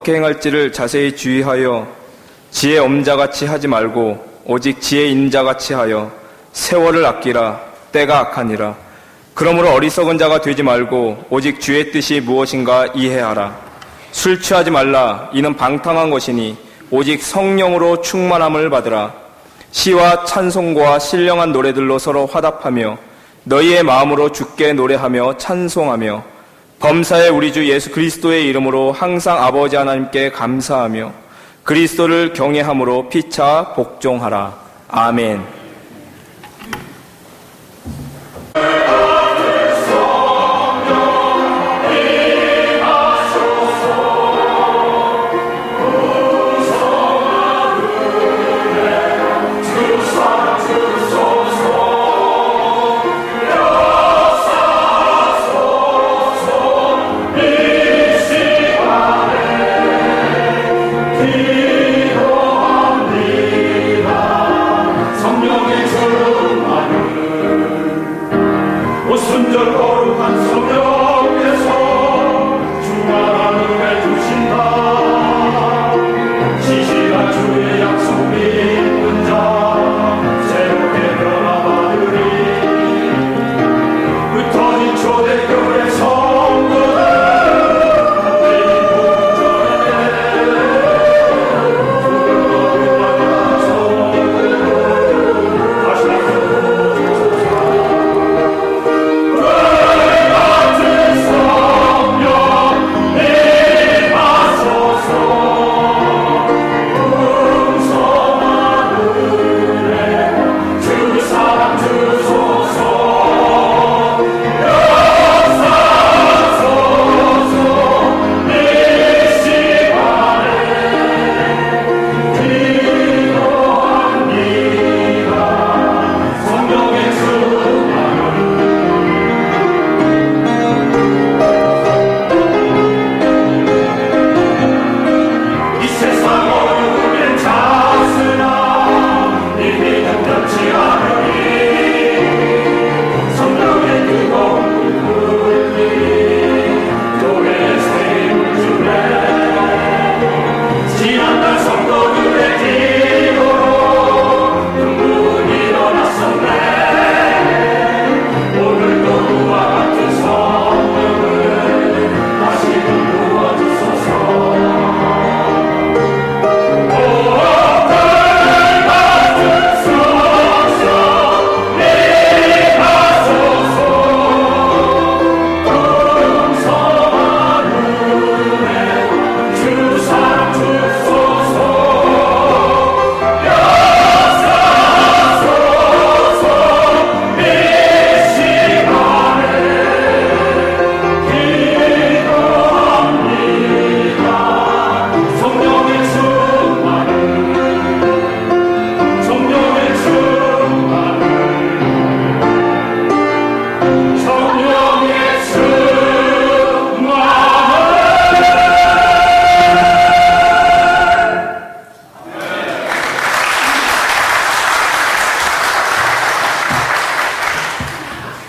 어떻게 행할지를 자세히 주의하여 지혜 엄자같이 하지 말고 오직 지혜 인자같이 하여 세월을 아끼라. 때가 악하니라. 그러므로 어리석은 자가 되지 말고 오직 주의 뜻이 무엇인가 이해하라. 술 취하지 말라. 이는 방탕한 것이니 오직 성령으로 충만함을 받으라. 시와 찬송과 신령한 노래들로 서로 화답하며 너희의 마음으로 주께 노래하며 찬송하며 범사의 우리 주 예수 그리스도의 이름으로 항상 아버지 하나님께 감사하며 그리스도를 경외함으로 피차 복종하라. 아멘.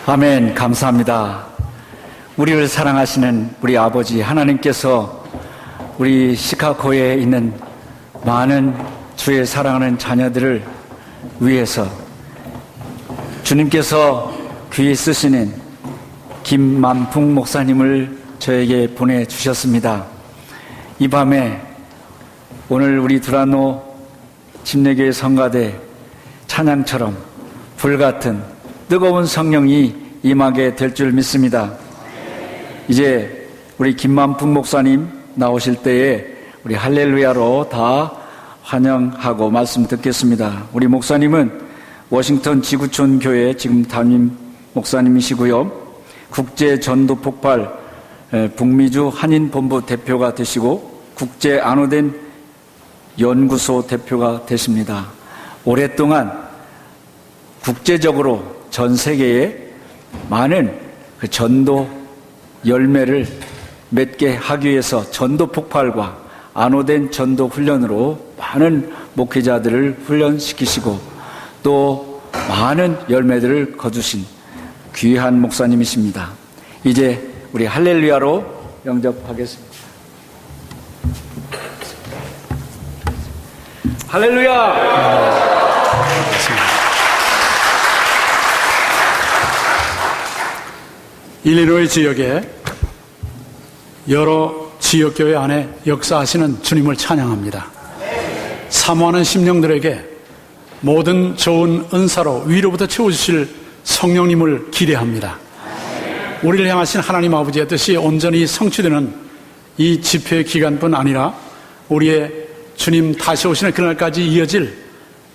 아멘. 감사합니다. 우리를 사랑하시는 우리 아버지 하나님께서 우리 시카고에 있는 많은 주의 사랑하는 자녀들을 위해서 주님께서 귀히 쓰시는 김만풍 목사님을 저에게 보내주셨습니다. 이 밤에 오늘 우리 두란노 침례교회 성가대 찬양처럼 불같은 뜨거운 성령이 임하게 될 줄 믿습니다. 이제 우리 김만풍 목사님 나오실 때에 우리 할렐루야로 다 환영하고 말씀 듣겠습니다. 우리 목사님은 워싱턴 지구촌 교회 지금 담임 목사님이시고요. 국제 전도 폭발 북미주 한인 본부 대표가 되시고 국제 안호된 연구소 대표가 되십니다. 오랫동안 국제적으로 전 세계에 많은 그 전도 열매를 맺게 하기 위해서 전도 폭발과 안호된 전도 훈련으로 많은 목회자들을 훈련시키시고 또 많은 열매들을 거두신 귀한 목사님이십니다. 이제 우리 할렐루야로 영접하겠습니다. 할렐루야! 일리노이 지역에 여러 지역교회 안에 역사하시는 주님을 찬양합니다. 사모하는 심령들에게 모든 좋은 은사로 위로부터 채워주실 성령님을 기대합니다. 우리를 향하신 하나님 아버지의 뜻이 온전히 성취되는 이 집회 기간뿐 아니라 우리의 주님 다시 오시는 그날까지 이어질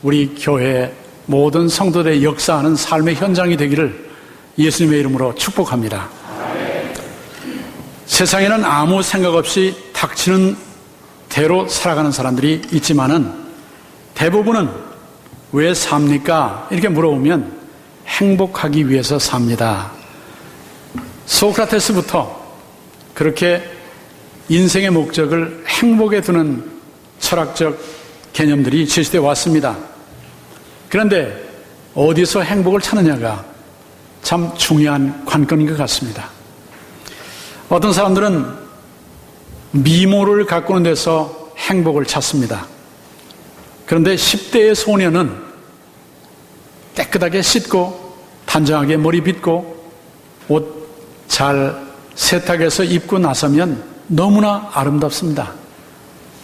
우리 교회의 모든 성도들의 역사하는 삶의 현장이 되기를 예수님의 이름으로 축복합니다. 세상에는 아무 생각 없이 닥치는 대로 살아가는 사람들이 있지만은 대부분은 왜 삽니까? 이렇게 물어보면 행복하기 위해서 삽니다. 소크라테스부터 그렇게 인생의 목적을 행복에 두는 철학적 개념들이 제시되어 왔습니다. 그런데 어디서 행복을 찾느냐가 참 중요한 관건인 것 같습니다. 어떤 사람들은 미모를 가꾸는 데서 행복을 찾습니다. 그런데 10대의 소녀는 깨끗하게 씻고 단정하게 머리 빗고 옷 잘 세탁해서 입고 나서면 너무나 아름답습니다.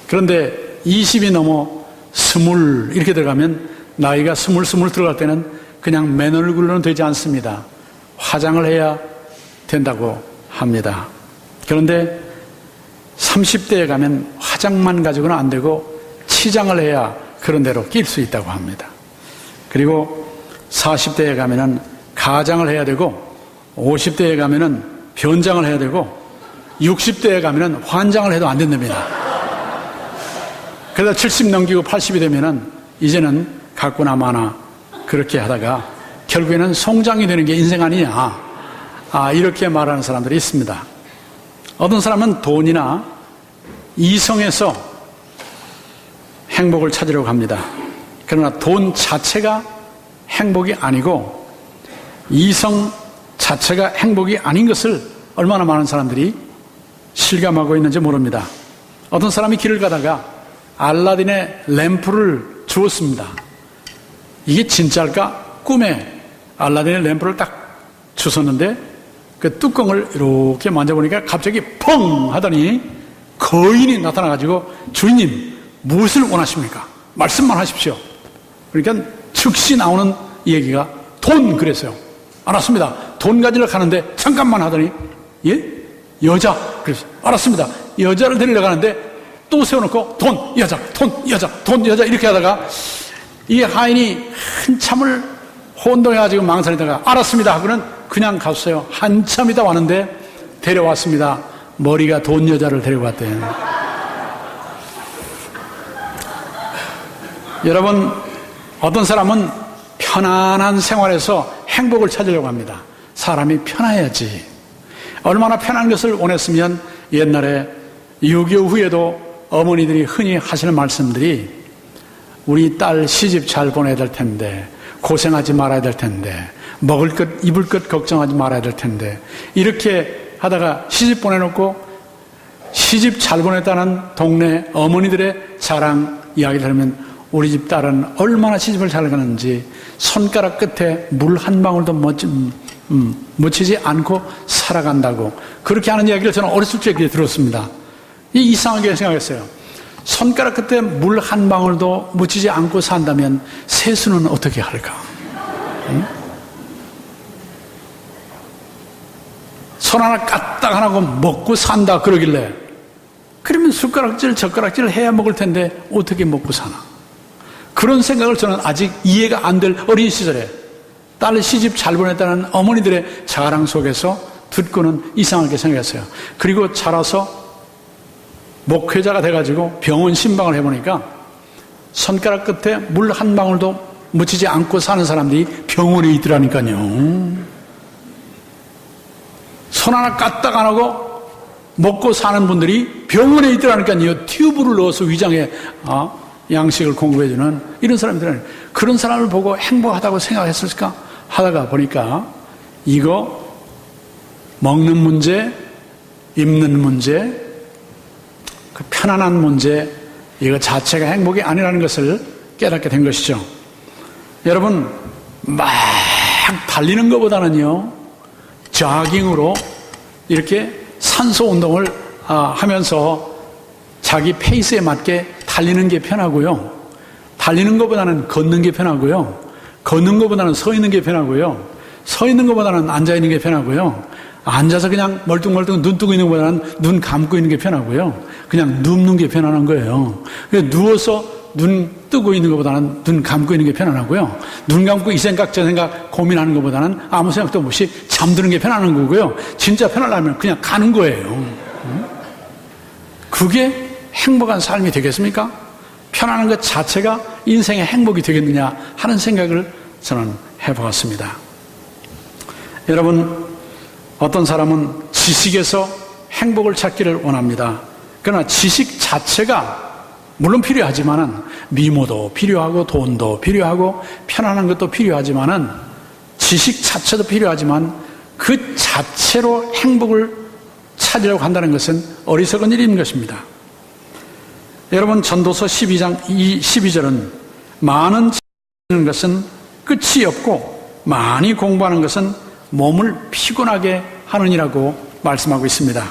그런데 20이 넘어 20 이렇게 들어가면 나이가 20 들어갈 때는 그냥 맨 얼굴로는 되지 않습니다. 화장을 해야 된다고 합니다. 그런데 30대에 가면 화장만 가지고는 안 되고 치장을 해야 그런 대로 낄 수 있다고 합니다. 그리고 40대에 가면은 가장을 해야 되고 50대에 가면은 변장을 해야 되고 60대에 가면은 환장을 해도 안 된답니다. 그래서 70 넘기고 80이 되면은 이제는 갖고나 마나 그렇게 하다가 결국에는 송장이 되는 게 인생 아니냐, 이렇게 말하는 사람들이 있습니다. 어떤 사람은 돈이나 이성에서 행복을 찾으려고 합니다. 그러나 돈 자체가 행복이 아니고 이성 자체가 행복이 아닌 것을 얼마나 많은 사람들이 실감하고 있는지 모릅니다. 어떤 사람이 길을 가다가 알라딘의 램프를 주었습니다. 이게 진짜일까? 꿈에 알라딘의 램프를 딱 주었는데 그 뚜껑을 이렇게 만져보니까 갑자기 펑 하더니 거인이 나타나가지고 주인님 무엇을 원하십니까? 말씀만 하십시오. 그러니까 즉시 나오는 얘기가 돈 그랬어요. 알았습니다. 돈 가지러 가는데 잠깐만 하더니 예? 여자 그랬어요. 알았습니다. 여자를 데리러 가는데 또 세워놓고 돈 여자 돈 여자 돈 여자 이렇게 하다가 이 하인이 한참을 혼동해가지고 망설이다가 알았습니다 하고는 그냥 갔어요. 한참 있다 왔는데 데려왔습니다. 머리가 돈 여자를 데려왔대요. 여러분, 어떤 사람은 편안한 생활에서 행복을 찾으려고 합니다. 사람이 편해야지. 얼마나 편한 것을 원했으면 옛날에 6.25 후에도 어머니들이 흔히 하시는 말씀들이 우리 딸 시집 잘 보내야 될 텐데 고생하지 말아야 될 텐데 먹을 것 입을 것 걱정하지 말아야 될 텐데 이렇게 하다가 시집 보내놓고 시집 잘 보냈다는 동네 어머니들의 자랑 이야기를 들으면 우리 집 딸은 얼마나 시집을 잘 가는지 손가락 끝에 물 한 방울도 묻히지 않고 살아간다고 그렇게 하는 이야기를 저는 어렸을 적에 들었습니다. 이상하게 생각했어요. 손가락 끝에 물 한 방울도 묻히지 않고 산다면 세수는 어떻게 할까? 응? 손 하나 까딱 안 하고 먹고 산다 그러길래 그러면 숟가락질 젓가락질 해야 먹을 텐데 어떻게 먹고 사나? 그런 생각을 저는 아직 이해가 안 될 어린 시절에 딸 시집 잘 보냈다는 어머니들의 자랑 속에서 듣고는 이상하게 생각했어요. 그리고 자라서 목회자가 돼가지고 병원 신방을 해보니까 손가락 끝에 물 한 방울도 묻히지 않고 사는 사람들이 병원에 있더라니까요. 손 하나 까딱 안 하고 먹고 사는 분들이 병원에 있더라니까요. 튜브를 넣어서 위장에 양식을 공급해주는 이런 사람들은 그런 사람을 보고 행복하다고 생각했을까 하다가 보니까 이거 먹는 문제, 입는 문제, 그 편안한 문제 이거 자체가 행복이 아니라는 것을 깨닫게 된 것이죠. 여러분, 막 달리는 것보다는요, 조깅으로 이렇게 산소 운동을 하면서 자기 페이스에 맞게 달리는 게 편하고요. 달리는 것보다는 걷는 게 편하고요. 걷는 것보다는 서 있는 게 편하고요. 서 있는 것보다는 앉아 있는 게 편하고요. 앉아서 그냥 멀뚱멀뚱 눈 뜨고 있는 것보다는 눈 감고 있는 게 편하고요. 그냥 눕는 게 편안한 거예요. 누워서 눈 뜨고 있는 것보다는 눈 감고 있는 게 편안하고요. 눈 감고 이 생각 저 생각 고민하는 것보다는 아무 생각도 없이 잠드는 게 편안한 거고요. 진짜 편하려면 그냥 가는 거예요. 그게 행복한 삶이 되겠습니까? 편안한 것 자체가 인생의 행복이 되겠느냐 하는 생각을 저는 해보았습니다. 여러분, 어떤 사람은 지식에서 행복을 찾기를 원합니다. 그러나 지식 자체가 물론 필요하지만은 미모도 필요하고 돈도 필요하고 편안한 것도 필요하지만은 지식 자체도 필요하지만 그 자체로 행복을 찾으려고 한다는 것은 어리석은 일인 것입니다. 여러분, 전도서 12장 12절은 많은 지식하는 것은 끝이 없고 많이 공부하는 것은 몸을 피곤하게 하느니라고 말씀하고 있습니다.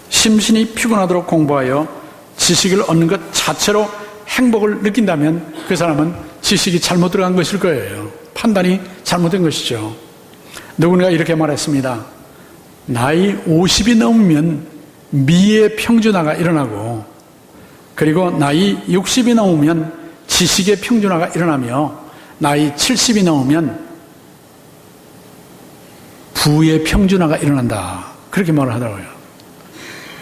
심신이 피곤하도록 공부하여 지식을 얻는 것 자체로 행복을 느낀다면 그 사람은 지식이 잘못 들어간 것일 거예요. 판단이 잘못된 것이죠. 누군가 이렇게 말했습니다. 나이 50이 넘으면 미의 평준화가 일어나고, 그리고 나이 60이 넘으면 지식의 평준화가 일어나며 나이 70이 넘으면 부의 평준화가 일어난다. 그렇게 말을 하더라고요.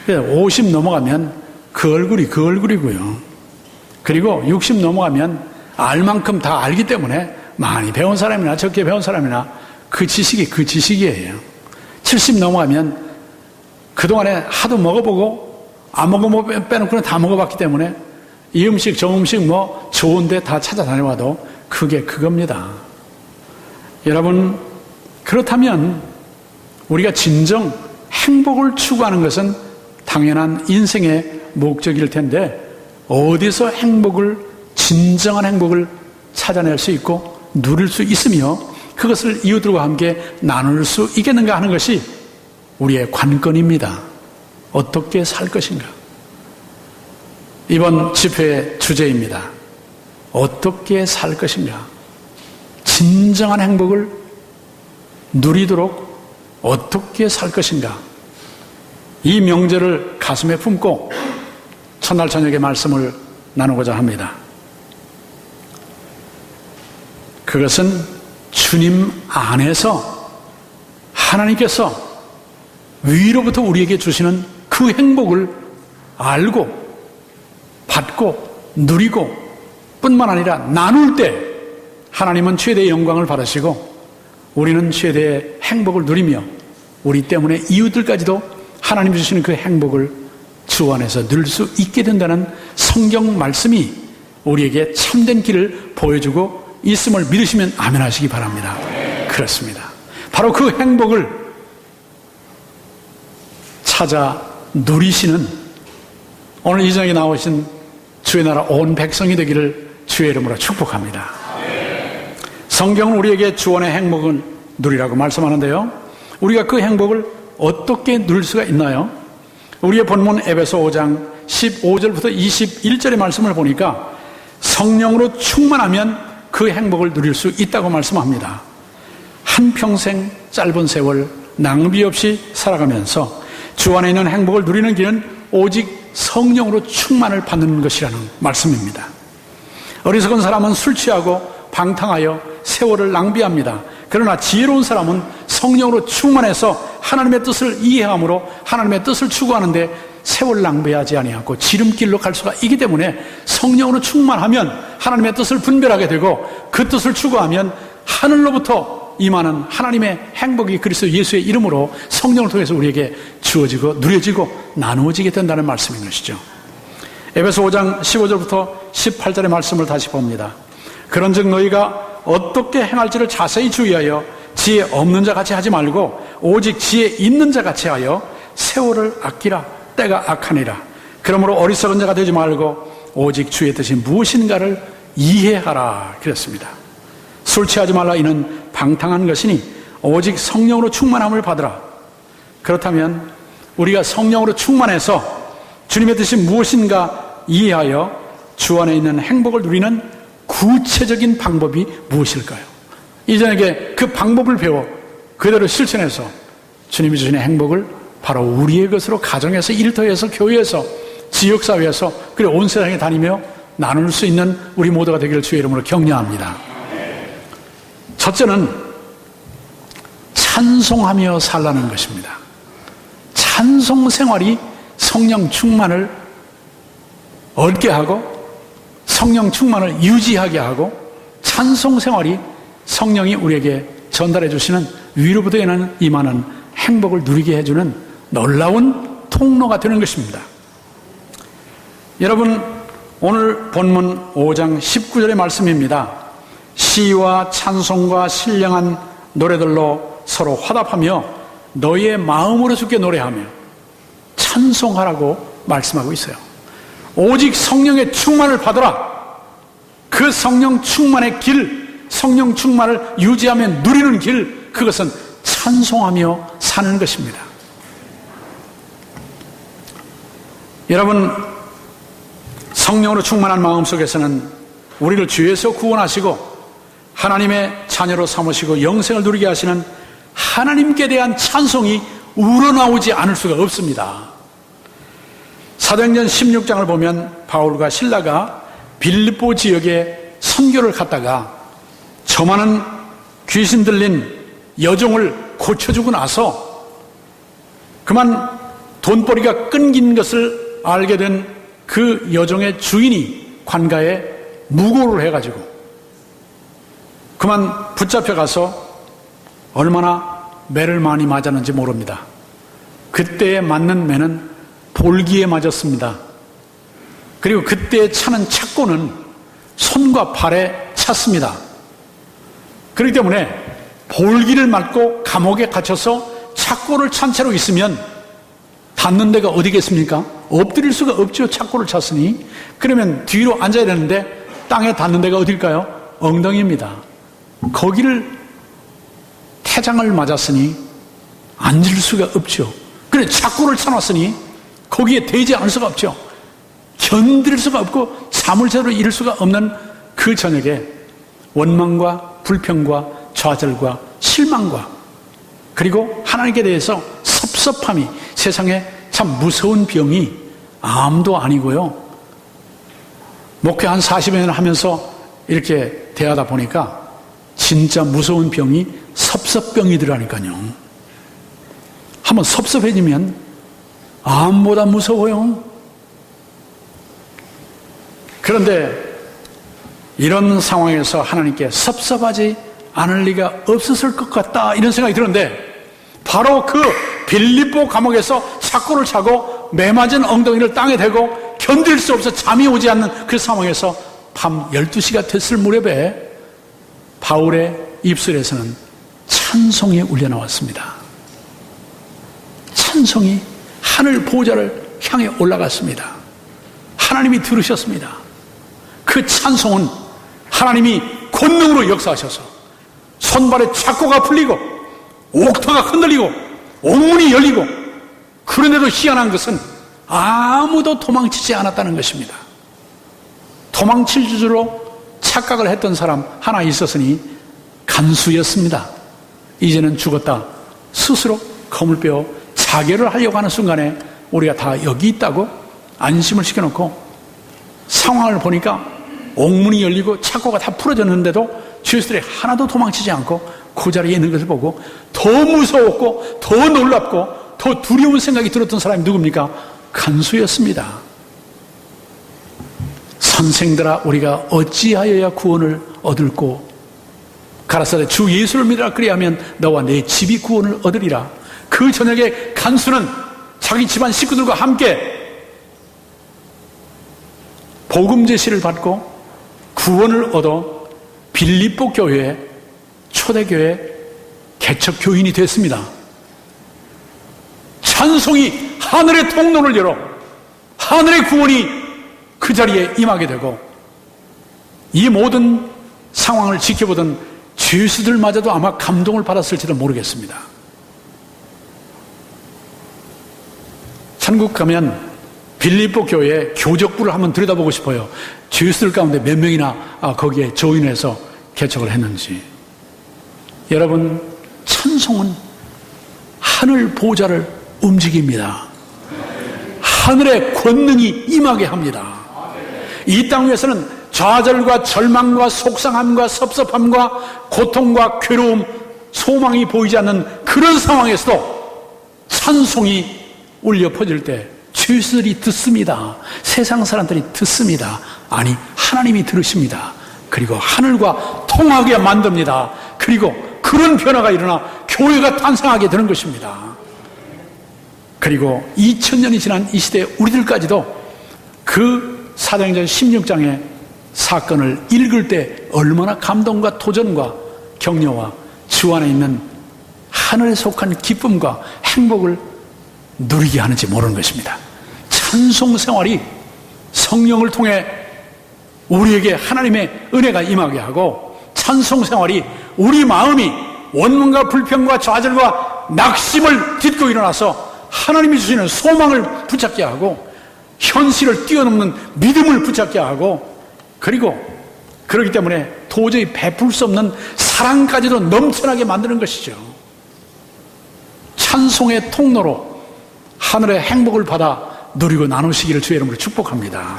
50 넘어가면 그 얼굴이고요. 그리고 60 넘어가면 알 만큼 다 알기 때문에 많이 배운 사람이나 적게 배운 사람이나 그 지식이 그 지식이에요. 70 넘어가면 그동안에 하도 먹어보고 안 먹어보고 빼놓고는 다 먹어봤기 때문에 이 음식 저 음식 뭐 좋은데 다 찾아다녀봐도 그게 그겁니다. 여러분, 그렇다면 우리가 진정 행복을 추구하는 것은 당연한 인생의 목적일 텐데 어디서 진정한 행복을 찾아낼 수 있고 누릴 수 있으며 그것을 이웃들과 함께 나눌 수 있겠는가 하는 것이 우리의 관건입니다. 어떻게 살 것인가? 이번 집회의 주제입니다. 어떻게 살 것인가? 진정한 행복을 누리도록 어떻게 살 것인가? 이 명제를 가슴에 품고 첫날 저녁에 말씀을 나누고자 합니다. 그것은 주님 안에서 하나님께서 위로부터 우리에게 주시는 그 행복을 알고 받고 누리고 뿐만 아니라 나눌 때 하나님은 최대의 영광을 받으시고 우리는 최대의 행복을 누리며 우리 때문에 이웃들까지도 하나님 주시는 그 행복을 주 안에서 누릴 수 있게 된다는 성경 말씀이 우리에게 참된 길을 보여주고 있음을 믿으시면 아멘 하시기 바랍니다. 그렇습니다. 바로 그 행복을 찾아 누리시는 오늘 이 장에 나오신 주의 나라 온 백성이 되기를 주의 이름으로 축복합니다. 성경은 우리에게 주원의 행복을 누리라고 말씀하는데요. 우리가 그 행복을 어떻게 누릴 수가 있나요? 우리의 본문 에베소 5장 15절부터 21절의 말씀을 보니까 성령으로 충만하면 그 행복을 누릴 수 있다고 말씀합니다. 한평생 짧은 세월 낭비 없이 살아가면서 주 안에 있는 행복을 누리는 길은 오직 성령으로 충만을 받는 것이라는 말씀입니다. 어리석은 사람은 술 취하고 방탕하여 세월을 낭비합니다. 그러나 지혜로운 사람은 성령으로 충만해서 하나님의 뜻을 이해함으로 하나님의 뜻을 추구하는데 세월 낭비하지 아니하고 지름길로 갈 수가 있기 때문에 성령으로 충만하면 하나님의 뜻을 분별하게 되고 그 뜻을 추구하면 하늘로부터 임하는 하나님의 행복이 그리스도 예수의 이름으로 성령을 통해서 우리에게 주어지고 누려지고 나누어지게 된다는 말씀인 것이죠. 에베소 5장 15절부터 18절의 말씀을 다시 봅니다. 그런즉 너희가 어떻게 행할지를 자세히 주의하여 지혜 없는 자 같이 하지 말고 오직 지혜 있는 자 같이 하여 세월을 아끼라. 때가 악하니라. 그러므로 어리석은 자가 되지 말고 오직 주의 뜻이 무엇인가를 이해하라 그랬습니다. 술 취하지 말라 이는 방탕한 것이니 오직 성령으로 충만함을 받으라. 그렇다면 우리가 성령으로 충만해서 주님의 뜻이 무엇인가 이해하여 주 안에 있는 행복을 누리는 구체적인 방법이 무엇일까요? 이전에게 그 방법을 배워 그대로 실천해서 주님이 주시는 행복을 바로 우리의 것으로 가정에서, 일터에서, 교회에서, 지역사회에서, 그리고 온 세상에 다니며 나눌 수 있는 우리 모두가 되기를 주의 이름으로 격려합니다. 첫째는 찬송하며 살라는 것입니다. 찬송 생활이 성령 충만을 얻게 하고 성령 충만을 유지하게 하고 찬송 생활이 성령이 우리에게 전달해 주시는 위로부터 임하는 행복을 누리게 해주는 놀라운 통로가 되는 것입니다. 여러분, 오늘 본문 5장 19절의 말씀입니다. 시와 찬송과 신령한 노래들로 서로 화답하며 너희의 마음으로 주께 노래하며 찬송하라고 말씀하고 있어요. 오직 성령의 충만을 받으라. 그 성령 충만의 길, 성령 충만을 유지하며 누리는 길, 그것은 찬송하며 사는 것입니다. 여러분, 성령으로 충만한 마음 속에서는 우리를 죄에서 구원하시고 하나님의 자녀로 삼으시고 영생을 누리게 하시는 하나님께 대한 찬송이 우러나오지 않을 수가 없습니다. 사도행전 16장을 보면 바울과 실라가 빌립보 지역에 선교를 갔다가 저 많은 귀신 들린 여종을 고쳐주고 나서 그만 돈벌이가 끊긴 것을 알게 된 그 여종의 주인이 관가에 무고를 해가지고 그만 붙잡혀가서 얼마나 매를 많이 맞았는지 모릅니다. 그때에 맞는 매는 볼기에 맞았습니다. 그리고 그때에 차는 착고는 손과 발에 찼습니다. 그렇기 때문에 볼기를 맞고 감옥에 갇혀서 착고를 찬 채로 있으면 닿는 데가 어디겠습니까? 엎드릴 수가 없죠. 착고를 찼으니. 그러면 뒤로 앉아야 되는데 땅에 닿는 데가 어딜까요? 엉덩이입니다. 거기를 태장을 맞았으니 앉을 수가 없죠. 그래 착고를 차놨으니 거기에 대지 않을 수가 없죠. 견딜 수가 없고 잠을 제대로 이룰 수가 없는 그 저녁에 원망과 불평과 좌절과 실망과 그리고 하나님께 대해서 섭섭함이 세상에 참 무서운 병이 암도 아니고요. 목회 한 40여 년을 하면서 이렇게 대하다 보니까 진짜 무서운 병이 섭섭병이더라니까요. 한번 섭섭해지면 암보다 무서워요. 그런데 이런 상황에서 하나님께 섭섭하지 않을 리가 없었을 것 같다 이런 생각이 드는데 바로 그 빌립보 감옥에서 착고를 차고 매맞은 엉덩이를 땅에 대고 견딜 수 없어 잠이 오지 않는 그 상황에서 밤 12시가 됐을 무렵에 바울의 입술에서는 찬송이 울려나왔습니다. 찬송이 하늘 보좌를 향해 올라갔습니다. 하나님이 들으셨습니다. 그 찬송은 하나님이 권능으로 역사하셔서 손발에 착고가 풀리고 옥토가 흔들리고 옥문이 열리고 그런데도 희한한 것은 아무도 도망치지 않았다는 것입니다. 도망칠 줄로 착각을 했던 사람 하나 있었으니 간수였습니다. 이제는 죽었다. 스스로 검을 빼어 자결을 하려고 하는 순간에 우리가 다 여기 있다고 안심을 시켜놓고 상황을 보니까 옥문이 열리고 착고가 다 풀어졌는데도 죄수들이 하나도 도망치지 않고 그 자리에 있는 것을 보고 더 무서웠고 더 놀랍고 더 두려운 생각이 들었던 사람이 누굽니까? 간수였습니다. 선생들아 우리가 어찌하여야 구원을 얻을꼬? 가라사대 주 예수를 믿으라 그리하면 너와 내 집이 구원을 얻으리라. 그 저녁에 간수는 자기 집안 식구들과 함께 복음 제시를 받고 구원을 얻어 빌립보 교회 초대교회 개척 교인이 됐습니다. 찬송이 하늘의 통로를 열어 하늘의 구원이 그 자리에 임하게 되고 이 모든 상황을 지켜보던 죄수들마저도 아마 감동을 받았을지도 모르겠습니다. 천국 가면 빌립보 교회 교적부를 한번 들여다보고 싶어요. 죄수들 가운데 몇 명이나 거기에 조인해서 개척을 했는지. 여러분, 찬송은 하늘 보좌를 움직입니다. 하늘의 권능이 임하게 합니다. 이 땅 위에서는 좌절과 절망과 속상함과 섭섭함과 고통과 괴로움, 소망이 보이지 않는 그런 상황에서도 찬송이 울려 퍼질 때 죄수들이 듣습니다. 세상 사람들이 듣습니다. 아니, 하나님이 들으십니다. 그리고 하늘과 통하게 만듭니다. 그리고 그런 변화가 일어나 교회가 탄생하게 되는 것입니다. 그리고 2000년이 지난 이 시대에 우리들까지도 그 사도행전 16장의 사건을 읽을 때 얼마나 감동과 도전과 격려와 주 안에 있는 하늘에 속한 기쁨과 행복을 누리게 하는지 모르는 것입니다. 찬송 생활이 성령을 통해 우리에게 하나님의 은혜가 임하게 하고, 찬송 생활이 우리 마음이 원망과 불평과 좌절과 낙심을 딛고 일어나서 하나님이 주시는 소망을 붙잡게 하고, 현실을 뛰어넘는 믿음을 붙잡게 하고, 그리고 그렇기 때문에 도저히 베풀 수 없는 사랑까지도 넘쳐나게 만드는 것이죠. 찬송의 통로로 하늘의 행복을 받아 누리고 나누시기를 주의 이름으로 축복합니다.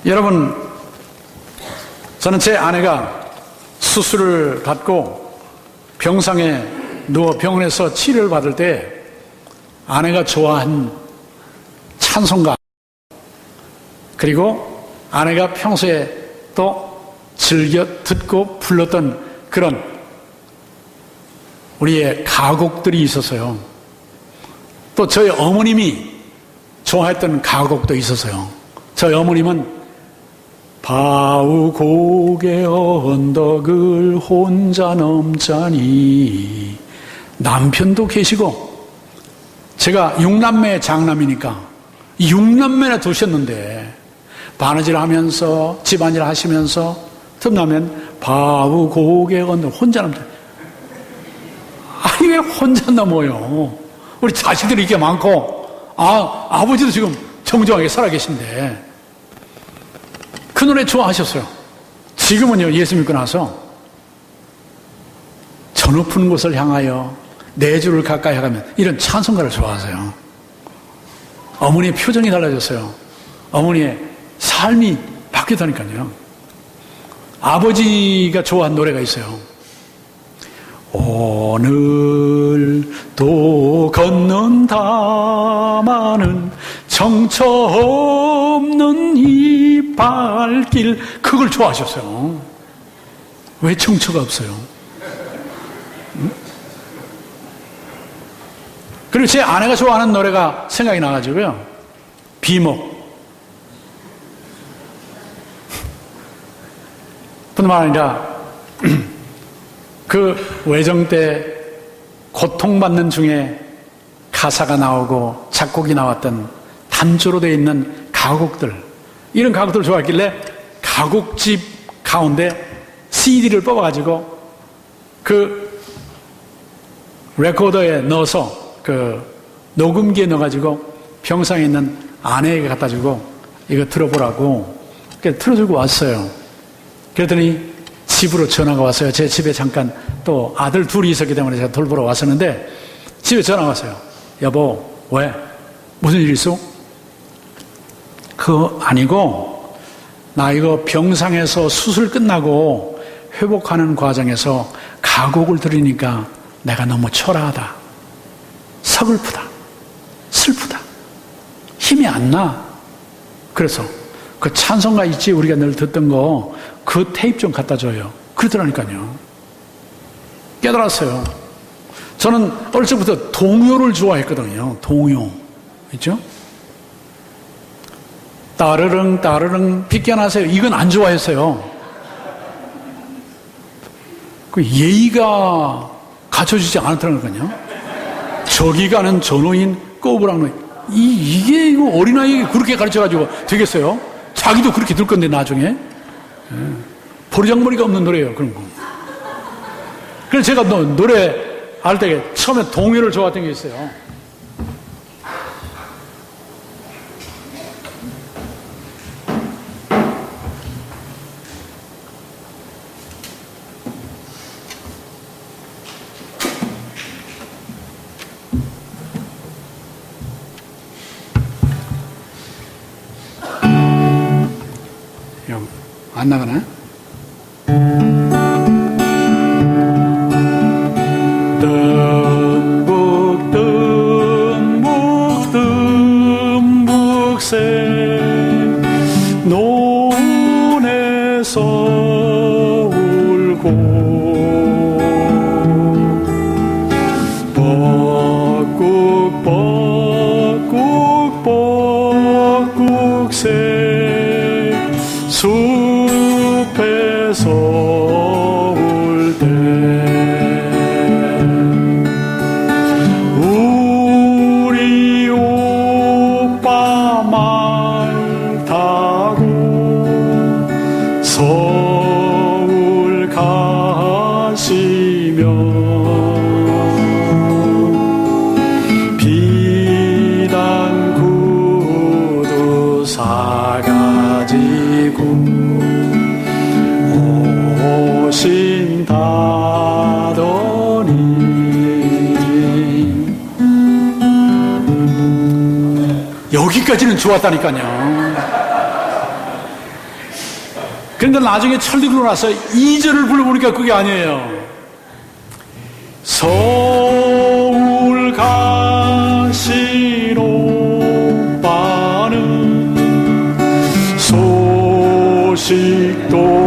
여러분, 저는 제 아내가 수술을 받고 병상에 누워 병원에서 치료를 받을 때 아내가 좋아한 찬송가, 그리고 아내가 평소에 또 즐겨 듣고 불렀던 그런 우리의 가곡들이 있었어요. 또 저희 어머님이 좋아했던 가곡도 있었어요. 저희 어머님은 바우곡의 언덕을 혼자 넘자니, 남편도 계시고 제가 6남매 장남이니까 6남매나 두셨는데 바느질 하면서 집안일 하시면서 틈나면 바우곡의 언덕 혼자 넘자. 아니, 왜 혼자 넘어요? 우리 자식들이 이렇게 많고, 아버지도 지금 정정하게 살아계신데. 그 노래 좋아하셨어요. 지금은요, 예수 믿고 나서 저 높은 곳을 향하여 내 주를 가까이 하가면, 이런 찬송가를 좋아하세요. 어머니의 표정이 달라졌어요. 어머니의 삶이 바뀌었다니까요. 아버지가 좋아한 노래가 있어요. 오늘도 걷는다마는 정처 없는 이 발길, 그걸 좋아하셨어요. 왜 정처가 없어요? 그리고 제 아내가 좋아하는 노래가 생각이 나가지고요. 비목. 뿐만 아니라 그 외정 때 고통받는 중에 가사가 나오고 작곡이 나왔던 단조로 되어 있는 가곡들, 이런 가곡들을 좋아했길래 가곡집 가운데 CD를 뽑아가지고 그 레코더에 넣어서 그 녹음기에 넣어가지고 병상에 있는 아내에게 갖다 주고 이거 들어보라고 틀어주고 왔어요. 그랬더니 집으로 전화가 왔어요. 제 집에 잠깐 또 아들 둘이 있었기 때문에 제가 돌보러 왔었는데 집에 전화가 왔어요. 여보, 왜? 무슨 일 있어? 그거 아니고 나 이거 병상에서 수술 끝나고 회복하는 과정에서 가곡을 들으니까 내가 너무 초라하다, 서글프다, 슬프다, 힘이 안 나. 그래서 그 찬송가 있지, 우리가 늘 듣던 거, 그 테이프 좀 갖다 줘요. 그러더라니까요. 깨달았어요. 저는 어릴 적부터 동요를 좋아했거든요. 동요. 있죠? 따르릉 따르릉 비껴나세요. 이건 안 좋아했어요. 그 예의가 갖춰지지 않았더라니까요. 저기 가는 전호인 꼬부랑 이게 이거 어린아이에게 그렇게 가르쳐가지고 되겠어요? 자기도 그렇게 들 건데 나중에. 버리장머리가 없는 노래예요, 그런 거. 그래서 제가 노래 할 때 처음에 동요를 좋아했던 게 있어요. 안 나가나? 듬북새 논에서 울고 뻐꾹새 숲에서 울 때 우리 오빠 말 타고 서울 가시면 비단 구두 사가지고 오신다더니 여기까지는 좋았다니까요. 그런데 나중에 철들고 나서 2절을 불러보니까 그게 아니에요. 서울 가신 오빠는 소식도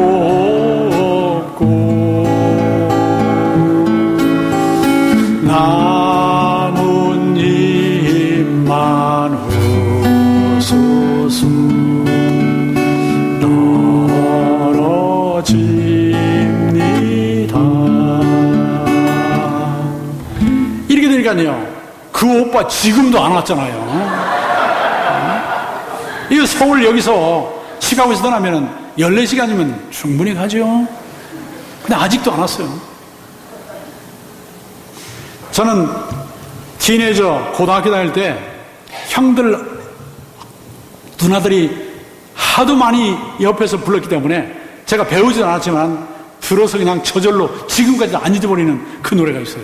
나뭇잎만 우수수 떨어집니다. 이렇게 되니까요, 그 오빠 지금도 안 왔잖아요. 이거 서울 여기서 시카고에서 떠나면 14시간이면 충분히 가죠. 근데 아직도 안 왔어요. 저는 티네이저 고등학교 다닐 때 형들 누나들이 하도 많이 옆에서 불렀기 때문에 제가 배우지도 않았지만 들어서 그냥 저절로 지금까지 안 잊어버리는 그 노래가 있어요.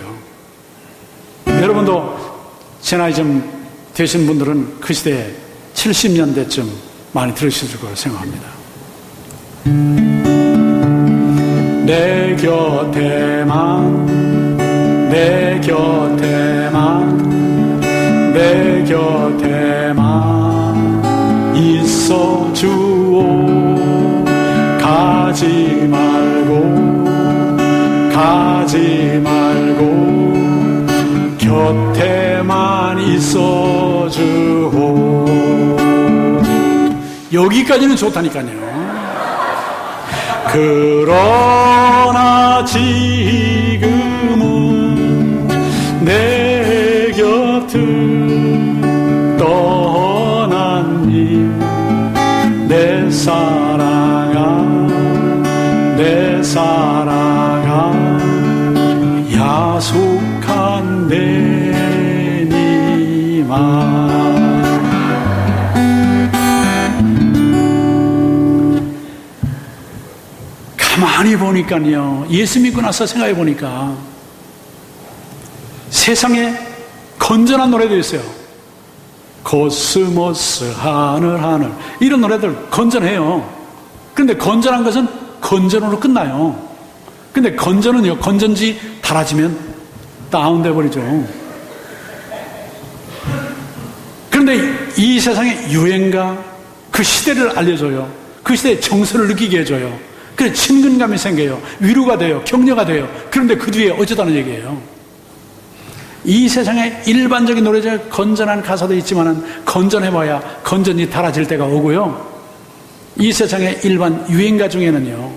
여러분도 제 나이 좀 되신 분들은 그 시대에 70년대쯤 많이 들으셨을 거라고 생각합니다. 내 곁에만 내 곁에만 있어 주오. 가지 말고 곁에만 있어 주오. 여기까지는 좋다니까요. 그러나 지금은 내 곁을 떠났니. 내 사랑아 야속한 내 니마. 가만히 보니까요, 예수 믿고 나서 생각해 보니까 세상에 건전한 노래도 있어요. 코스모스 하늘 이런 노래들 건전해요. 그런데 건전한 것은 건전으로 끝나요. 근데 건전은요, 건전지 달아지면 다운돼 버리죠. 그런데 이 세상의 유행가, 그 시대를 알려줘요. 그 시대의 정서를 느끼게 해줘요. 그래 친근감이 생겨요. 위로가 돼요. 격려가 돼요. 그런데 그 뒤에 어쩌다는 얘기예요. 이 세상에 일반적인 노래 중에 건전한 가사도 있지만 건전해봐야 건전이 달아질 때가 오고요. 이 세상의 일반 유행가 중에는요,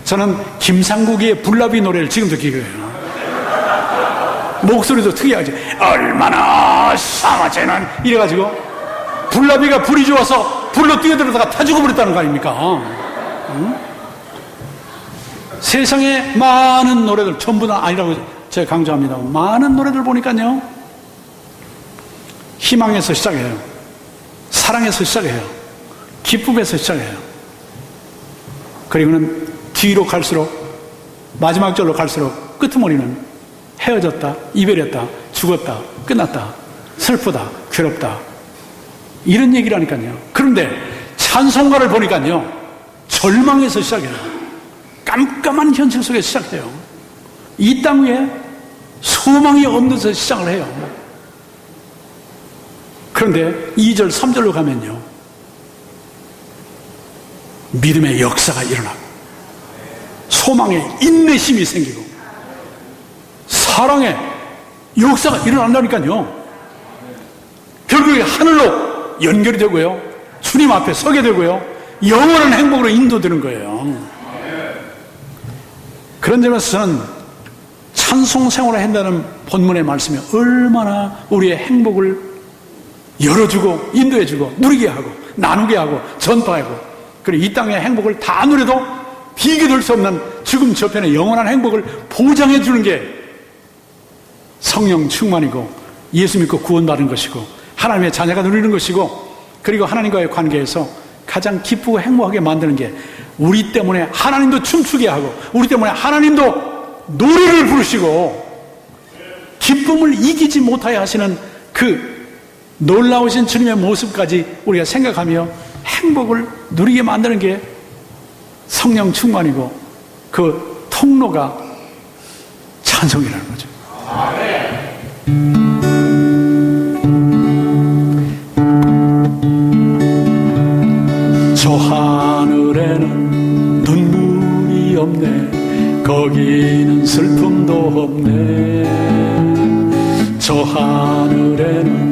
저는 김상국의 불나비 노래를 지금도 기억해요. 목소리도 특이하지. 얼마나 사마제는 이래가지고 불나비가 불이 좋아서 불로 뛰어들어다가 타 죽어버렸다는 거 아닙니까? 응? 세상에 많은 노래들, 전부 다 아니라고 제가 강조합니다. 많은 노래들 보니까요, 희망에서 시작해요. 사랑에서 시작해요. 기쁨에서 시작해요. 그리고는 뒤로 갈수록, 마지막 절로 갈수록 끄트머리는 헤어졌다, 이별했다, 죽었다, 끝났다, 슬프다, 괴롭다, 이런 얘기라니까요. 그런데 찬송가를 보니까요, 절망에서 시작해요. 깜깜한 현실 속에 시작해요. 이 땅 위에 소망이 없는 데서 시작을 해요. 그런데 2절, 3절로 가면요, 믿음의 역사가 일어나고 소망의 인내심이 생기고 사랑의 역사가 일어난다니까요. 결국에 하늘로 연결이 되고요, 주님 앞에 서게 되고요, 영원한 행복으로 인도되는 거예요. 그런 점에서 저는 찬송 생활을 한다는 본문의 말씀이 얼마나 우리의 행복을 열어주고 인도해주고 누리게 하고 나누게 하고 전파하고, 그리고 이 땅의 행복을 다 누려도 비교될 수 없는 죽음 저편의 영원한 행복을 보장해 주는 게 성령 충만이고 예수 믿고 구원받은 것이고 하나님의 자녀가 누리는 것이고, 그리고 하나님과의 관계에서 가장 기쁘고 행복하게 만드는 게 우리 때문에 하나님도 춤추게 하고 우리 때문에 하나님도 노래를 부르시고 기쁨을 이기지 못하여 하시는 그 놀라우신 주님의 모습까지 우리가 생각하며 행복을 누리게 만드는 게 성령 충만이고 그 통로가 찬송이라는 거죠. 저 하늘에는 눈물이 없네, 거기는 슬픔도 없네. 저 하늘에는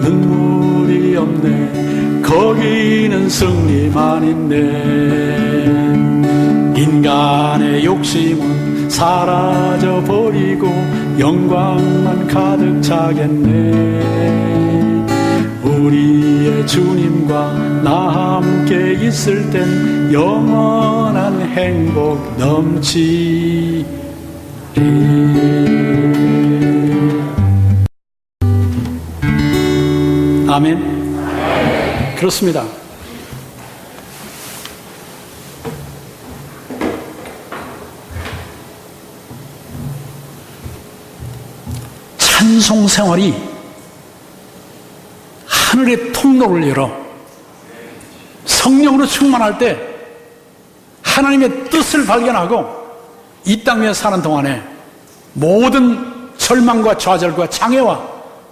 눈물이 없네, 거기는 승리만 있네. 인간의 욕심은 사라져버리고 영광만 가득 차겠네. 우리의 주님과 나 함께 있을 땐 영원한 행복 넘치리. 아멘. 그렇습니다. 찬송 생활이 하늘의 통로를 열어 성령으로 충만할 때 하나님의 뜻을 발견하고 이 땅 위에 사는 동안에 모든 절망과 좌절과 장애와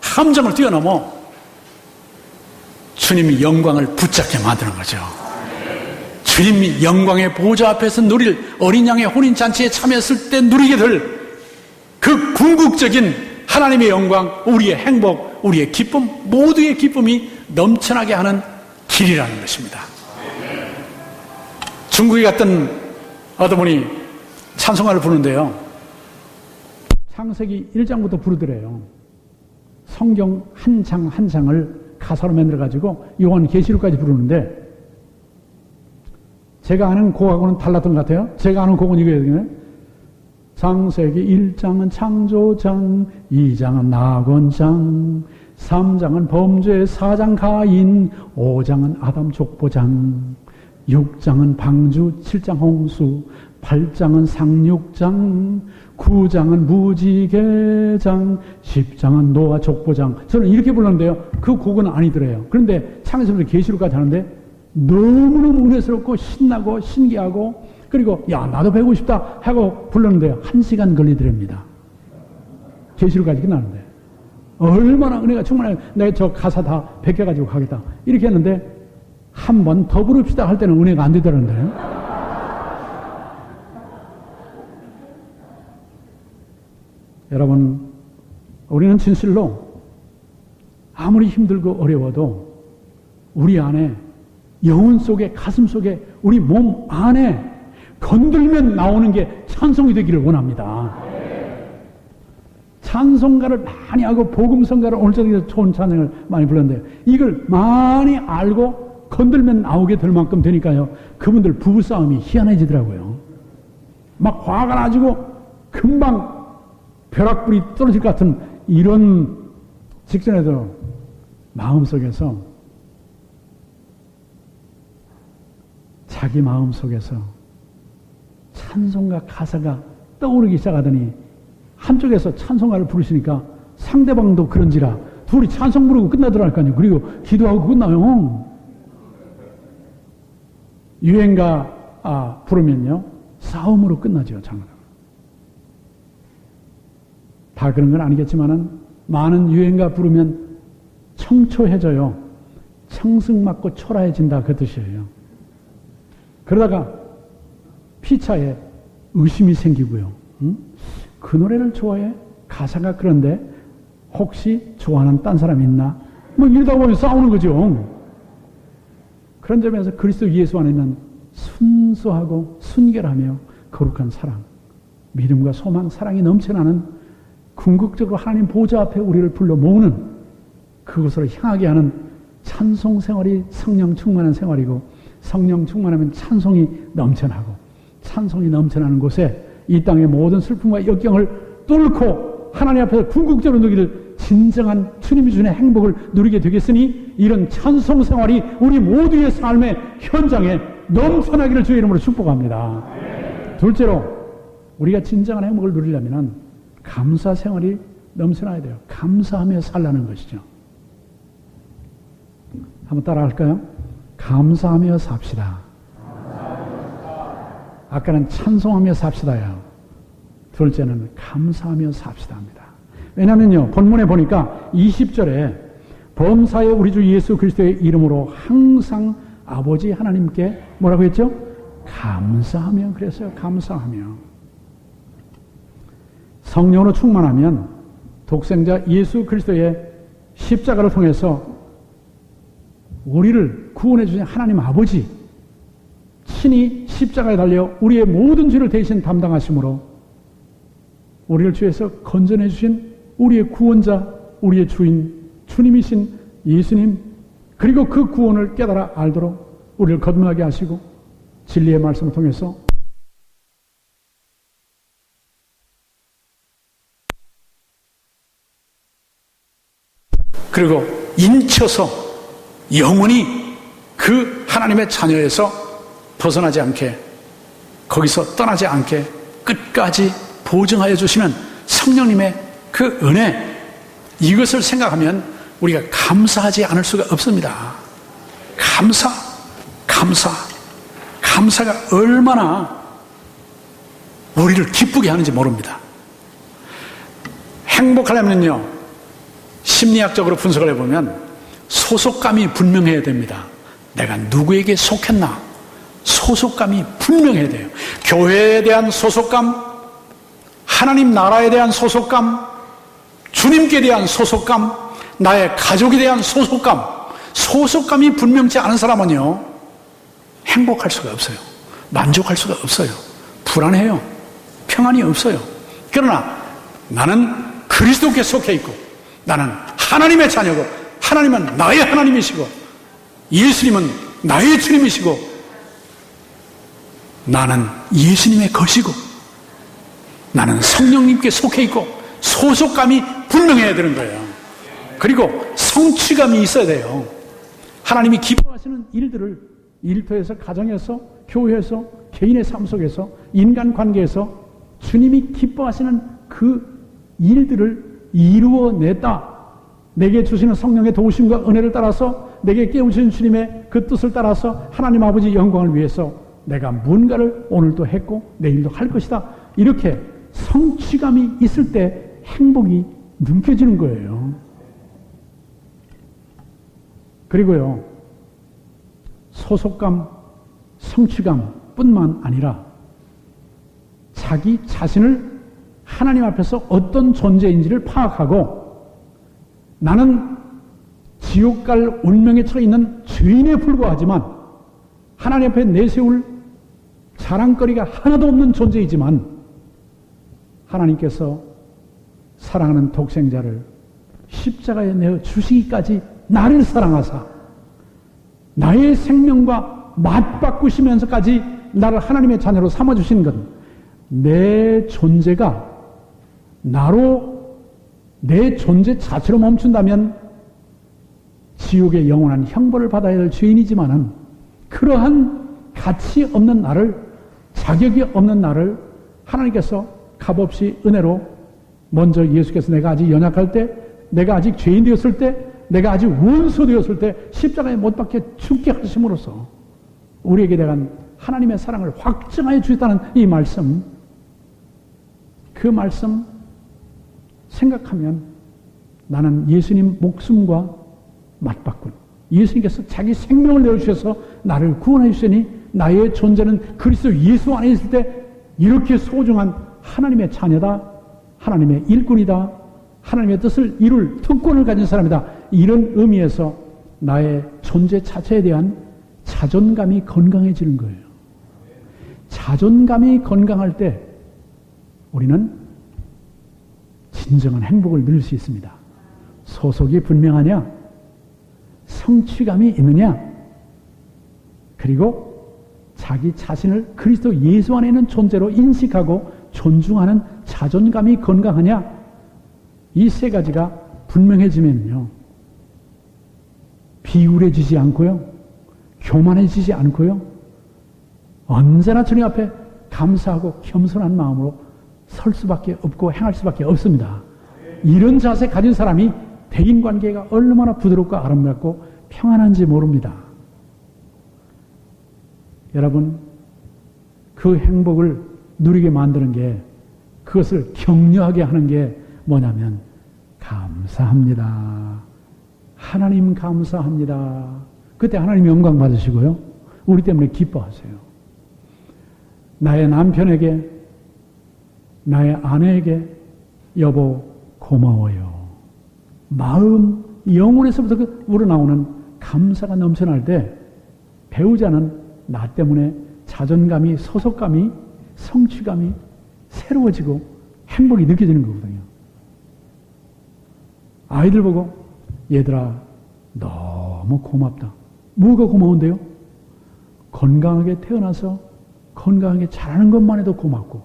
함정을 뛰어넘어 주님이 영광을 붙잡게 만드는 거죠. 주님이 영광의 보좌 앞에서 누릴 어린 양의 혼인잔치에 참여했을 때 누리게 될 그 궁극적인 하나님의 영광, 우리의 행복, 우리의 기쁨, 모두의 기쁨이 넘쳐나게 하는 길이라는 것입니다. 중국에 갔던 어떤 분이 찬송가를 부르는데요, 창세기 1장부터 부르더래요. 성경 한 장 한 장을 가사로 만들어가지고 요한계시록까지 부르는데, 제가 아는 곡하고는 달랐던 것 같아요. 제가 아는 곡은 이거예요. 창세기 1장은 창조장, 2장은 낙원장, 3장은 범죄, 4장 가인, 5장은 아담 족보장, 6장은 방주, 7장 홍수, 8장은 상륙장, 9장은 무지개장, 10장은 노아 족보장. 저는 이렇게 불렀는데요, 그 곡은 아니더래요. 그런데 창세기부터 계시록까지 하는데 너무너무 은혜스럽고 신나고 신기하고, 그리고 야 나도 배우고 싶다 하고 불렀는데요, 1시간 걸리더랍니다. 계시록까지 끝나는데. 얼마나 은혜가 충만해. 내가 저 가사 다 베껴가지고 가겠다 이렇게 했는데, 한 번 더 부릅시다 할 때는 은혜가 안 되더라는데. 여러분, 우리는 진실로 아무리 힘들고 어려워도 우리 안에, 영혼 속에, 가슴 속에, 우리 몸 안에 건들면 나오는 게 찬송이 되기를 원합니다. 찬송가를 많이 하고 복음성가를 오늘 저녁에 좋은 찬양을 많이 불렀는데요. 이걸 많이 알고 건들면 나오게 될 만큼 되니까요. 그분들 부부싸움이 희한해지더라고요. 막 화가 나지고 금방 벼락불이 떨어질 것 같은 이런 직전에도 마음속에서 자기 마음속에서 찬송가 가사가 떠오르기 시작하더니 한쪽에서 찬송가를 부르시니까 상대방도 그런지라 둘이 찬송 부르고 끝나더라니까요. 그리고 기도하고 끝나요. 유행가 부르면요 싸움으로 끝나죠. 장르. 다 그런 건 아니겠지만은 많은 유행가 부르면 청초해져요. 청승 맞고 초라해진다 그 뜻이에요. 그러다가 피차에 의심이 생기고요. 그 노래를 좋아해? 가사가 그런데 혹시 좋아하는 딴 사람 있나? 뭐 이러다 보면 싸우는 거죠. 그런 점에서 그리스도 예수 안에 있는 순수하고 순결하며 거룩한 사랑, 믿음과 소망, 사랑이 넘쳐나는 궁극적으로 하나님 보좌 앞에 우리를 불러 모으는 그곳으로 향하게 하는 찬송 생활이 성령 충만한 생활이고, 성령 충만하면 찬송이 넘쳐나고, 찬송이 넘쳐나는 곳에 이 땅의 모든 슬픔과 역경을 뚫고 하나님 앞에서 궁극적으로 누리를 진정한 주님이 주는 행복을 누리게 되겠으니, 이런 찬송 생활이 우리 모두의 삶의 현장에 넘쳐나기를 주의 이름으로 축복합니다. 둘째로, 우리가 진정한 행복을 누리려면 감사 생활이 넘쳐나야 돼요. 감사하며 살라는 것이죠. 한번 따라 할까요? 감사하며 삽시다. 아까는 찬송하며 삽시다요. 둘째는 감사하며 삽시다 합니다. 왜냐면요, 본문에 보니까 20절에 범사에 우리 주 예수 그리스도의 이름으로 항상 아버지 하나님께 뭐라고 했죠? 감사하며 그랬어요. 감사하며. 성령으로 충만하면 독생자 예수 그리스도의 십자가를 통해서 우리를 구원해 주신 하나님 아버지 친히 십자가에 달려 우리의 모든 죄를 대신 담당하심으로 우리를 죄에서 건져내 주신 우리의 구원자, 우리의 주인, 주님이신 예수님, 그리고 그 구원을 깨달아 알도록 우리를 거듭나게 하시고 진리의 말씀을 통해서 그리고 인쳐서 영원히 그 하나님의 자녀에서 벗어나지 않게, 거기서 떠나지 않게 끝까지 보증하여 주시는 성령님의 그 은혜, 이것을 생각하면 우리가 감사하지 않을 수가 없습니다. 감사가 얼마나 우리를 기쁘게 하는지 모릅니다. 행복하려면요, 심리학적으로 분석을 해보면 소속감이 분명해야 됩니다. 내가 누구에게 속했나? 소속감이 분명해야 돼요. 교회에 대한 소속감, 하나님 나라에 대한 소속감, 주님께 대한 소속감, 나의 가족에 대한 소속감, 소속감이 분명치 않은 사람은요, 행복할 수가 없어요. 만족할 수가 없어요. 불안해요. 평안이 없어요. 그러나 나는 그리스도께 속해 있고, 나는 하나님의 자녀고, 하나님은 나의 하나님이시고, 예수님은 나의 주님이시고, 나는 예수님의 것이고, 나는 성령님께 속해 있고, 소속감이 분명해야 되는 거예요. 그리고 성취감이 있어야 돼요. 하나님이 기뻐하시는 일들을 일터에서, 가정에서, 교회에서, 개인의 삶 속에서, 인간관계에서 주님이 기뻐하시는 그 일들을 이루어냈다. 내게 주시는 성령의 도우심과 은혜를 따라서, 내게 깨우치는 주님의 그 뜻을 따라서 하나님 아버지 영광을 위해서 내가 무언가를 오늘도 했고 내일도 할 것이다. 이렇게 성취감이 있을 때 행복이 느껴지는 거예요. 그리고요, 소속감, 성취감 뿐만 아니라 자기 자신을 하나님 앞에서 어떤 존재인지를 파악하고, 나는 지옥 갈 운명에 처해 있는 죄인에 불과하지만 하나님 앞에 내세울 자랑거리가 하나도 없는 존재이지만 하나님께서 사랑하는 독생자를 십자가에 내어 주시기까지 나를 사랑하사 나의 생명과 맞바꾸시면서까지 나를 하나님의 자녀로 삼아주시는 것, 내 존재가 나로 내 존재 자체로 멈춘다면 지옥의 영원한 형벌을 받아야 할 죄인이지만은 그러한 가치 없는 나를, 자격이 없는 나를 하나님께서 값없이 은혜로 먼저 예수께서 내가 아직 연약할 때, 내가 아직 죄인 되었을 때, 내가 아직 원수 되었을 때 십자가에 못 박혀 죽게 하심으로써 우리에게 대한 하나님의 사랑을 확증하여 주셨다는 이 말씀, 그 말씀 생각하면 나는 예수님 목숨과 맞바꾼, 예수님께서 자기 생명을 내어주셔서 나를 구원해 주시니 나의 존재는 그리스도 예수 안에 있을 때 이렇게 소중한 하나님의 자녀다, 하나님의 일꾼이다, 하나님의 뜻을 이룰 특권을 가진 사람이다. 이런 의미에서 나의 존재 자체에 대한 자존감이 건강해지는 거예요. 자존감이 건강할 때 우리는 진정한 행복을 누릴 수 있습니다. 소속이 분명하냐? 성취감이 있느냐? 그리고 자기 자신을 그리스도 예수 안에 있는 존재로 인식하고 존중하는 자존감이 건강하냐? 이 세 가지가 분명해지면요, 비굴해지지 않고요, 교만해지지 않고요, 언제나 주님 앞에 감사하고 겸손한 마음으로 설 수밖에 없고 행할 수밖에 없습니다. 이런 자세 가진 사람이 대인관계가 얼마나 부드럽고 아름답고 평안한지 모릅니다. 여러분, 그 행복을 누리게 만드는 게, 그것을 격려하게 하는 게 뭐냐면 감사합니다. 하나님 감사합니다. 그때 하나님 영광 받으시고요, 우리 때문에 기뻐하세요. 나의 남편에게, 나의 아내에게 여보 고마워요. 마음, 영혼에서부터 우러나오는 감사가 넘쳐날 때 배우자는 나 때문에 자존감이, 소속감이, 성취감이 새로워지고 행복이 느껴지는 거거든요. 아이들 보고 얘들아 너무 고맙다. 뭐가 고마운데요? 건강하게 태어나서 건강하게 자라는 것만 해도 고맙고,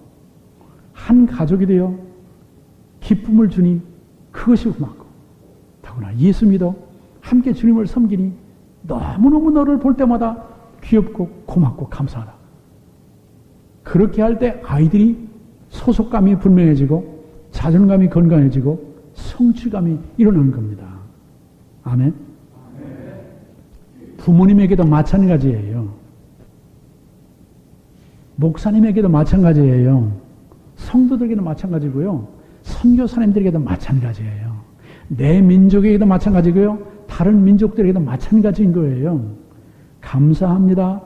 한 가족이 되어 기쁨을 주니 그것이 고맙고, 더구나 예수 믿어 함께 주님을 섬기니 너무너무 너를 볼 때마다 귀엽고 고맙고 감사하다. 그렇게 할 때 아이들이 소속감이 분명해지고 자존감이 건강해지고 성취감이 일어나는 겁니다. 아멘. 부모님에게도 마찬가지예요. 목사님에게도 마찬가지예요. 성도들에게도 마찬가지고요, 선교사님들에게도 마찬가지예요. 내 민족에게도 마찬가지고요, 다른 민족들에게도 마찬가지인 거예요. 감사합니다.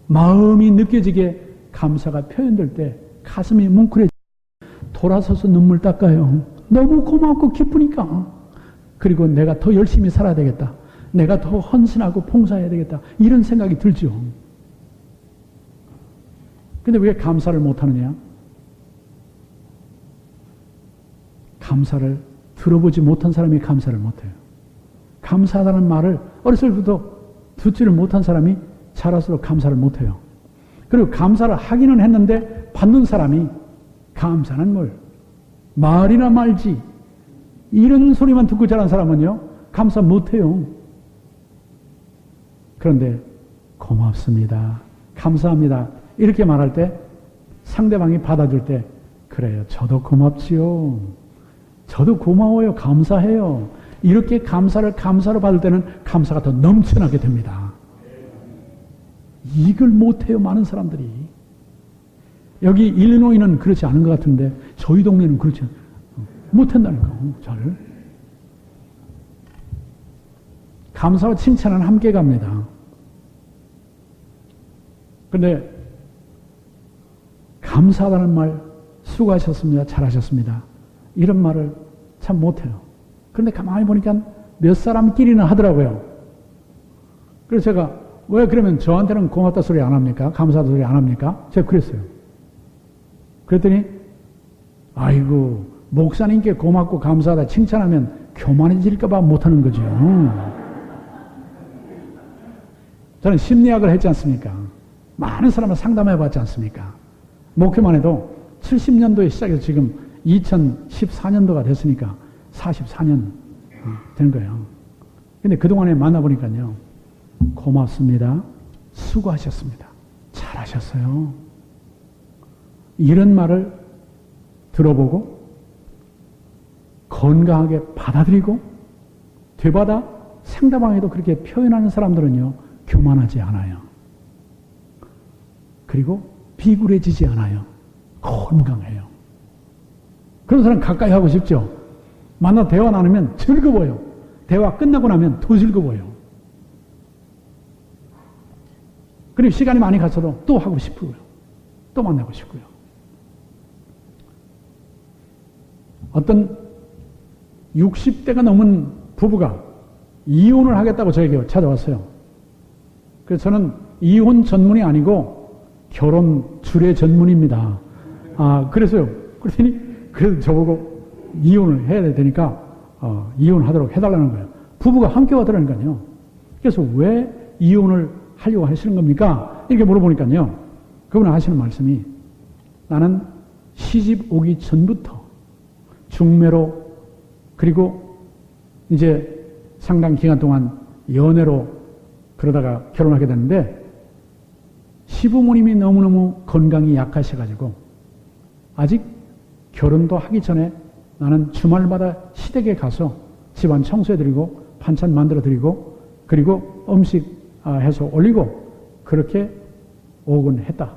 마음이 느껴지게 감사가 표현될 때 가슴이 뭉클해지고 돌아서서 눈물 닦아요. 너무 고맙고 기쁘니까. 그리고 내가 더 열심히 살아야 되겠다, 내가 더 헌신하고 봉사해야 되겠다, 이런 생각이 들죠. 근데 왜 감사를 못하느냐? 감사를 들어보지 못한 사람이 감사를 못해요. 감사하다는 말을 어렸을 때부터 듣지를 못한 사람이 자랄수록 감사를 못해요. 그리고 감사를 하기는 했는데 받는 사람이 감사는 뭘? 말이나 말지, 이런 소리만 듣고 자란 사람은요 감사 못해요. 그런데 고맙습니다, 감사합니다 이렇게 말할 때 상대방이 받아줄 때 그래요, 저도 고맙지요, 저도 고마워요, 감사해요, 이렇게 감사를 감사로 받을 때는 감사가 더 넘쳐나게 됩니다. 이걸 못해요, 많은 사람들이. 여기 일리노이는 그렇지 않은 것 같은데 저희 동네는 그렇지 못한다는 거. 잘. 감사와 칭찬은 함께 갑니다. 그런데 감사하다는 말, 수고하셨습니다, 잘하셨습니다, 이런 말을 참 못해요. 그런데 가만히 보니까 몇 사람끼리는 하더라고요. 그래서 제가 왜 그러면 저한테는 고맙다 소리 안 합니까? 감사하다 소리 안 합니까? 제가 그랬어요. 그랬더니 아이고 목사님께 고맙고 감사하다 칭찬하면 교만해질까봐 못하는 거죠. 저는 심리학을 했지 않습니까? 많은 사람을 상담해 봤지 않습니까? 목회만 해도 70년도에 시작해서 지금 2014년도가 됐으니까 44년 된 거예요. 근데 그동안에 만나보니까요. 고맙습니다. 수고하셨습니다. 잘하셨어요. 이런 말을 들어보고 건강하게 받아들이고 되받아 상대방에도 그렇게 표현하는 사람들은요. 교만하지 않아요. 그리고 비굴해지지 않아요. 건강해요. 그런 사람 가까이 하고 싶죠? 만나 대화 나누면 즐거워요. 대화 끝나고 나면 더 즐거워요. 그리고 시간이 많이 갔어도 또 하고 싶고요. 또 만나고 싶고요. 어떤 60대가 넘은 부부가 이혼을 하겠다고 저에게 찾아왔어요. 그래서 저는 이혼 전문이 아니고 결혼 주례 전문입니다. 그래서요. 그랬더니 그래도 저보고 이혼을 해야 되니까 이혼하도록 해달라는 거예요. 부부가 함께 하더라니까요. 그래서 왜 이혼을 하려고 하시는 겁니까? 이렇게 물어보니까요. 그분은 하시는 말씀이 나는 시집 오기 전부터 중매로 그리고 이제 상당 기간 동안 연애로 그러다가 결혼하게 됐는데 시부모님이 너무너무 건강이 약하셔가지고 아직 결혼도 하기 전에 나는 주말마다 시댁에 가서 집안 청소해드리고 반찬 만들어드리고 그리고 음식 해서 올리고 그렇게 오곤 했다.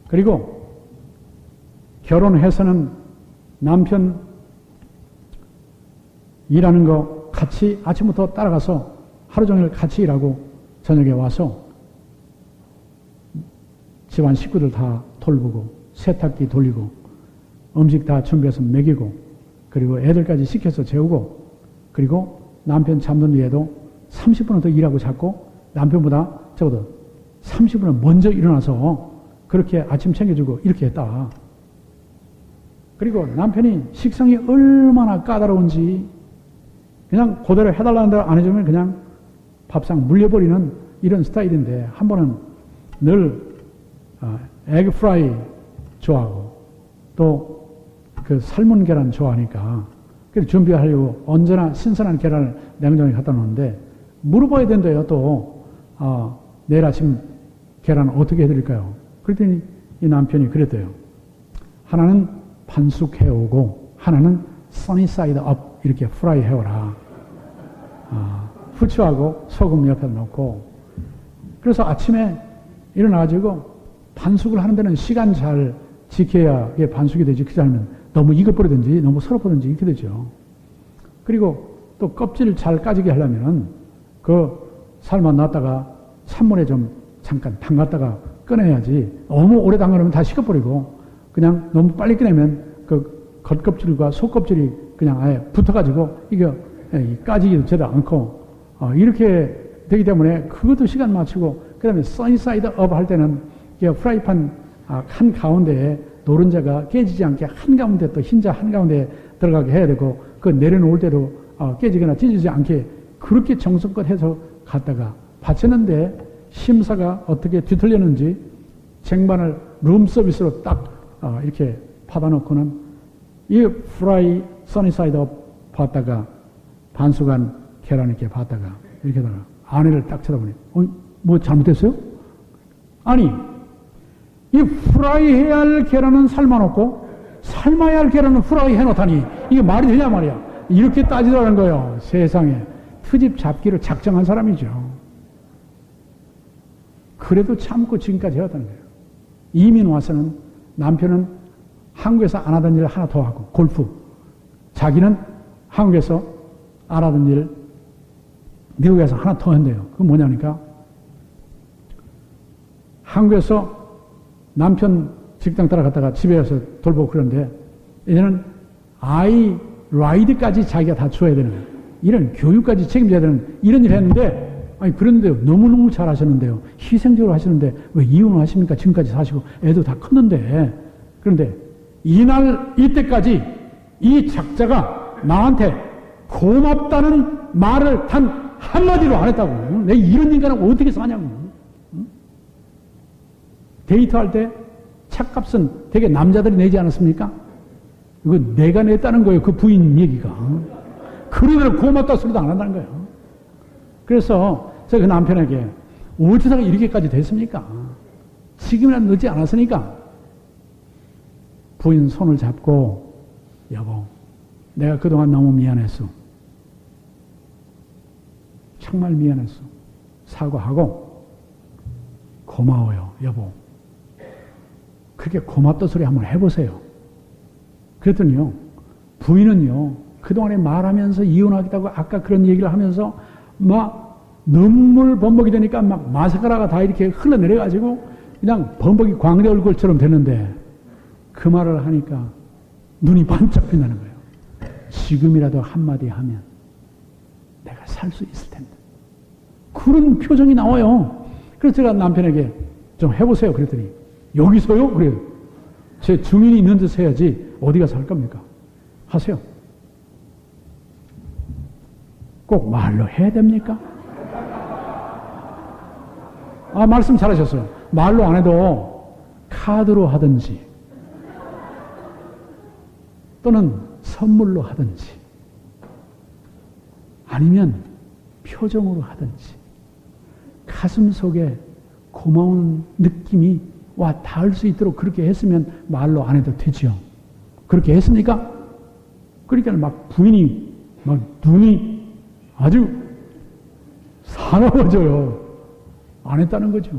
그리고 결혼해서는 남편 일하는 거 같이 아침부터 따라가서 하루 종일 같이 일하고 저녁에 와서 집안 식구들 다 돌보고 세탁기 돌리고 음식 다 준비해서 먹이고 그리고 애들까지 시켜서 재우고 그리고 남편 잠든 뒤에도 30분은 더 일하고 잤고 남편보다 적어도 30분은 먼저 일어나서 그렇게 아침 챙겨주고 이렇게 했다. 그리고 남편이 식성이 얼마나 까다로운지 그냥 그대로 해달라는 대로 안 해주면 그냥 밥상 물려버리는 이런 스타일인데 한 번은 늘 에그 프라이 좋아하고 또 그 삶은 계란 좋아하니까 그래서 준비하려고 언제나 신선한 계란을 냉장고에 갖다 놓는데 물어봐야 된대요. 또 내일 아침 계란 어떻게 해드릴까요? 그랬더니 이 남편이 그랬대요. 하나는 반숙해오고 하나는 써니사이드 업 이렇게 프라이 해오라. 후추하고 소금 옆에 넣고 그래서 아침에 일어나가지고 반숙을 하는 데는 시간 잘 지켜야 이게 반숙이 되지. 그렇지 않으면 너무 익어버리든지 너무 서럽든지 이렇게 되죠. 그리고 또 껍질 잘 까지게 하려면 그 삶아 놨다가 찬물에 좀 잠깐 담갔다가 꺼내야지. 너무 오래 담가놓으면 다 식어버리고 그냥 너무 빨리 꺼내면 그 겉껍질과 속껍질이 그냥 아예 붙어가지고 이게 까지기도 제대로 않고 이렇게 되기 때문에 그것도 시간 맞추고 그 다음에 써니사이드 업 할 때는 프라이팬 한 가운데에 노른자가 깨지지 않게 한가운데 또 흰자 한가운데에 들어가게 해야 되고 그 내려놓을 때도 깨지거나 찢어지지 않게 그렇게 정성껏 해서 갔다가 바쳤는데 심사가 어떻게 뒤틀렸는지 쟁반을 룸서비스로 딱 이렇게 받아놓고는 이 프라이 써니사이드 업 봤다가 반숙한 계란 이렇게 봤다가 이렇게 하다가 아내를 딱 쳐다보니 뭐 잘못했어요? 아니 이 프라이 해야 할 계란은 삶아놓고 삶아야 할 계란은 프라이 해놓다니 이게 말이 되냐 말이야. 이렇게 따지더라는 거예요. 세상에 트집 잡기를 작정한 사람이죠. 그래도 참고 지금까지 해왔다는 거예요. 이민 와서는 남편은 한국에서 안 하던 일을 하나 더 하고 골프. 자기는 한국에서 안 하던 일을 미국에서 하나 더 한대요. 그건 뭐냐니까 한국에서 남편 직장 따라갔다가 집에 와서 돌보고 그러는데 이제는 아이 라이드까지 자기가 다 줘야 되는 이런 교육까지 책임져야 되는 이런 일을 했는데 아니 그런데요 너무너무 잘하셨는데요 희생적으로 하시는데 왜 이혼을 하십니까? 지금까지 사시고 애도 다 컸는데 그런데 이날 이때까지 이 작자가 나한테 고맙다는 말을 단 한마디로 안 했다고. 내 이런 인간하고 어떻게 사냐고. 데이트할 때 차값은 되게 남자들이 내지 않았습니까? 이거 내가 냈다는 거예요. 그 부인 얘기가. 그러면 고맙다 소리도 안 한다는 거예요. 그래서 제가 그 남편에게 어쩌다가 이렇게까지 됐습니까? 지금이라도 늦지 않았으니까 부인 손을 잡고 여보, 내가 그동안 너무 미안했어. 정말 미안했어. 사과하고 고마워요, 여보. 그렇게 고맙다 소리 한번 해보세요. 그랬더니요, 부인은요, 그동안에 말하면서 이혼하겠다고 아까 그런 얘기를 하면서 막 눈물 범벅이 되니까 막 마스카라가 다 이렇게 흘러내려가지고 그냥 범벅이 광대 얼굴처럼 됐는데 그 말을 하니까 눈이 반짝 빛나는 거예요. 지금이라도 한마디 하면 내가 살 수 있을 텐데. 그런 표정이 나와요. 그래서 제가 남편에게 좀 해보세요. 그랬더니 여기서요? 그래요. 제 증인이 있는 데서 해야지 어디 가서 할 겁니까? 하세요. 꼭 말로 해야 됩니까? 아, 말씀 잘하셨어요. 말로 안 해도 카드로 하든지 또는 선물로 하든지 아니면 표정으로 하든지 가슴 속에 고마운 느낌이 와 닿을 수 있도록 그렇게 했으면 말로 안 해도 되죠. 그렇게 했습니까? 그러니까 막 부인이 막 눈이 아주 사나워져요. 안 했다는 거죠.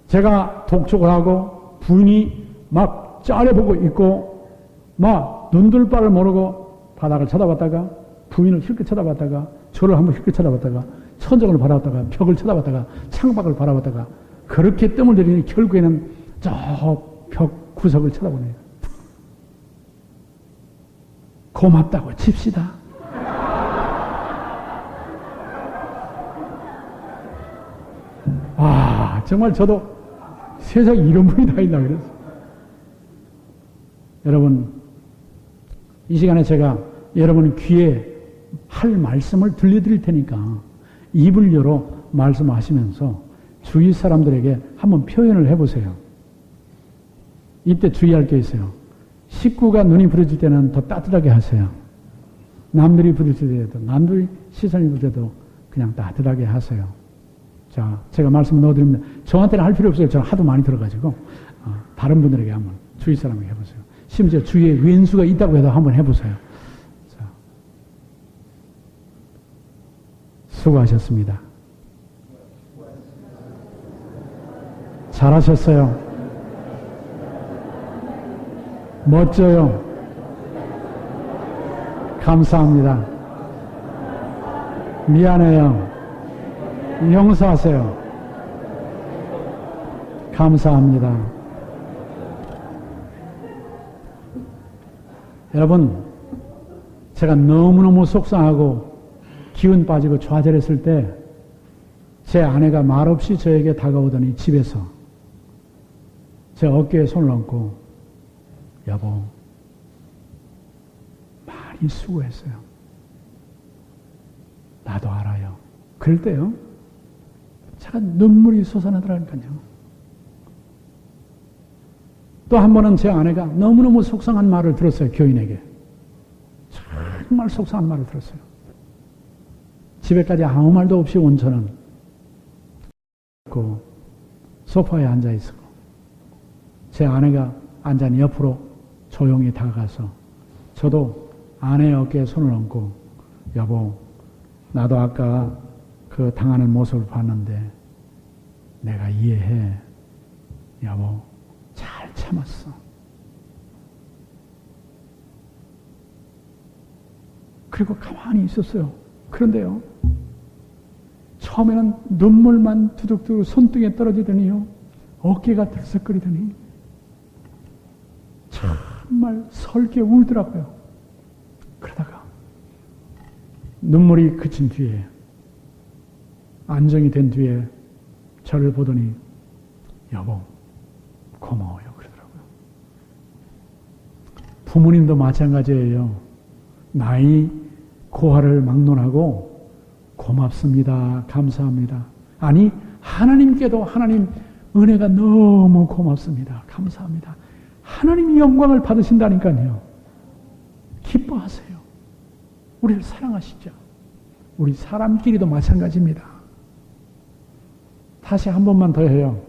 제가 독촉을 하고 부인이 막 짜려보고 있고 막 눈둘 바를 모르고 바닥을 쳐다봤다가 부인을 힐끗 쳐다봤다가 저를 한번 힐끗 쳐다봤다가 천정을 바라봤다가 벽을 쳐다봤다가 창밖을 바라봤다가 그렇게 뜸을 들이니 결국에는 저 벽 구석을 쳐다보네요. 고맙다고 칩시다. 아, 정말 저도 세상에 이런 분이 다 있나 그랬어요. 여러분, 이 시간에 제가 여러분 귀에 할 말씀을 들려드릴 테니까 입을 열어 말씀하시면서 주위 사람들에게 한번 표현을 해보세요. 이때 주의할 게 있어요. 식구가 눈이 부러질 때는 더 따뜻하게 하세요. 남들이 부러질 때도, 남들이 시선이 부러질 때도 그냥 따뜻하게 하세요. 자, 제가 말씀 넣어드립니다. 저한테는 할 필요 없어요. 저는 하도 많이 들어가지고 다른 분들에게 한번 주위 사람에게 해보세요. 심지어 주위에 왼수가 있다고 해도 한번 해보세요. 자, 수고하셨습니다. 잘하셨어요. 멋져요. 감사합니다. 미안해요. 용서하세요. 감사합니다. 여러분, 제가 너무너무 속상하고 기운 빠지고 좌절했을 때 제 아내가 말없이 저에게 다가오더니 집에서 제 어깨에 손을 얹고 여보, 많이 수고했어요. 나도 알아요. 그럴 때요, 제가 눈물이 솟아나더라니까요. 또 한 번은 제 아내가 너무너무 속상한 말을 들었어요. 교인에게. 정말 속상한 말을 들었어요. 집에까지 아무 말도 없이 온 저는 소파에 앉아 있었고 제 아내가 앉아 옆으로 조용히 다가가서 저도 아내의 어깨에 손을 얹고 여보, 나도 아까 그 당하는 모습을 봤는데 내가 이해해. 여보, 잘 참았어. 그리고 가만히 있었어요. 그런데요, 처음에는 눈물만 두둑두둑 손등에 떨어지더니요, 어깨가 들썩거리더니 정말 설게 울더라고요. 그러다가 눈물이 그친 뒤에, 안정이 된 뒤에 저를 보더니 여보, 고마워요. 그러더라고요. 부모님도 마찬가지예요. 나이 고하를 막론하고 고맙습니다. 감사합니다. 아니 하나님께도 하나님 은혜가 너무 고맙습니다. 감사합니다. 하나님이 영광을 받으신다니까요. 기뻐하세요. 우리를 사랑하시죠. 우리 사람끼리도 마찬가지입니다. 다시 한 번만 더 해요.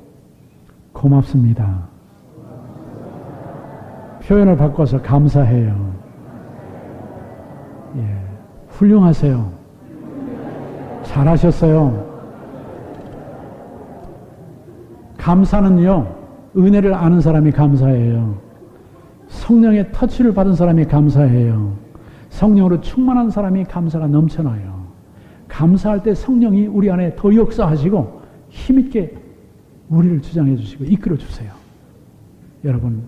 고맙습니다. 표현을 바꿔서 감사해요. 예, 훌륭하세요. 잘하셨어요. 감사는요, 은혜를 아는 사람이 감사해요. 성령의 터치를 받은 사람이 감사해요. 성령으로 충만한 사람이 감사가 넘쳐나요. 감사할 때 성령이 우리 안에 더 역사하시고 힘있게 우리를 주장해 주시고 이끌어 주세요. 여러분,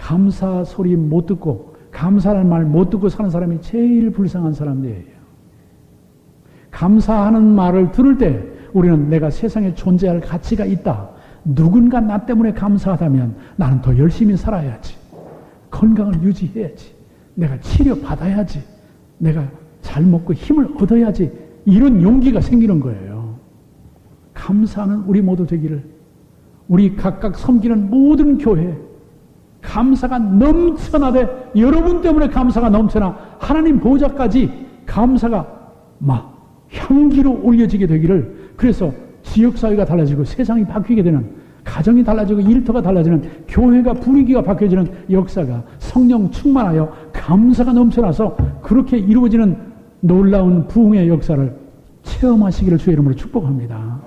감사 소리 못 듣고 감사라는 말 못 듣고 사는 사람이 제일 불쌍한 사람들이에요. 감사하는 말을 들을 때 우리는 내가 세상에 존재할 가치가 있다. 누군가 나 때문에 감사하다면 나는 더 열심히 살아야지. 건강을 유지해야지. 내가 치료받아야지. 내가 잘 먹고 힘을 얻어야지. 이런 용기가 생기는 거예요. 감사는 우리 모두 되기를. 우리 각각 섬기는 모든 교회 감사가 넘쳐나되 여러분 때문에 감사가 넘쳐나 하나님 보좌까지 감사가 막 향기로 올려지게 되기를. 그래서 지역사회가 달라지고 세상이 바뀌게 되는, 가정이 달라지고 일터가 달라지는, 교회가 분위기가 바뀌어지는 역사가 성령 충만하여 감사가 넘쳐나서 그렇게 이루어지는 놀라운 부흥의 역사를 체험하시기를 주의 이름으로 축복합니다.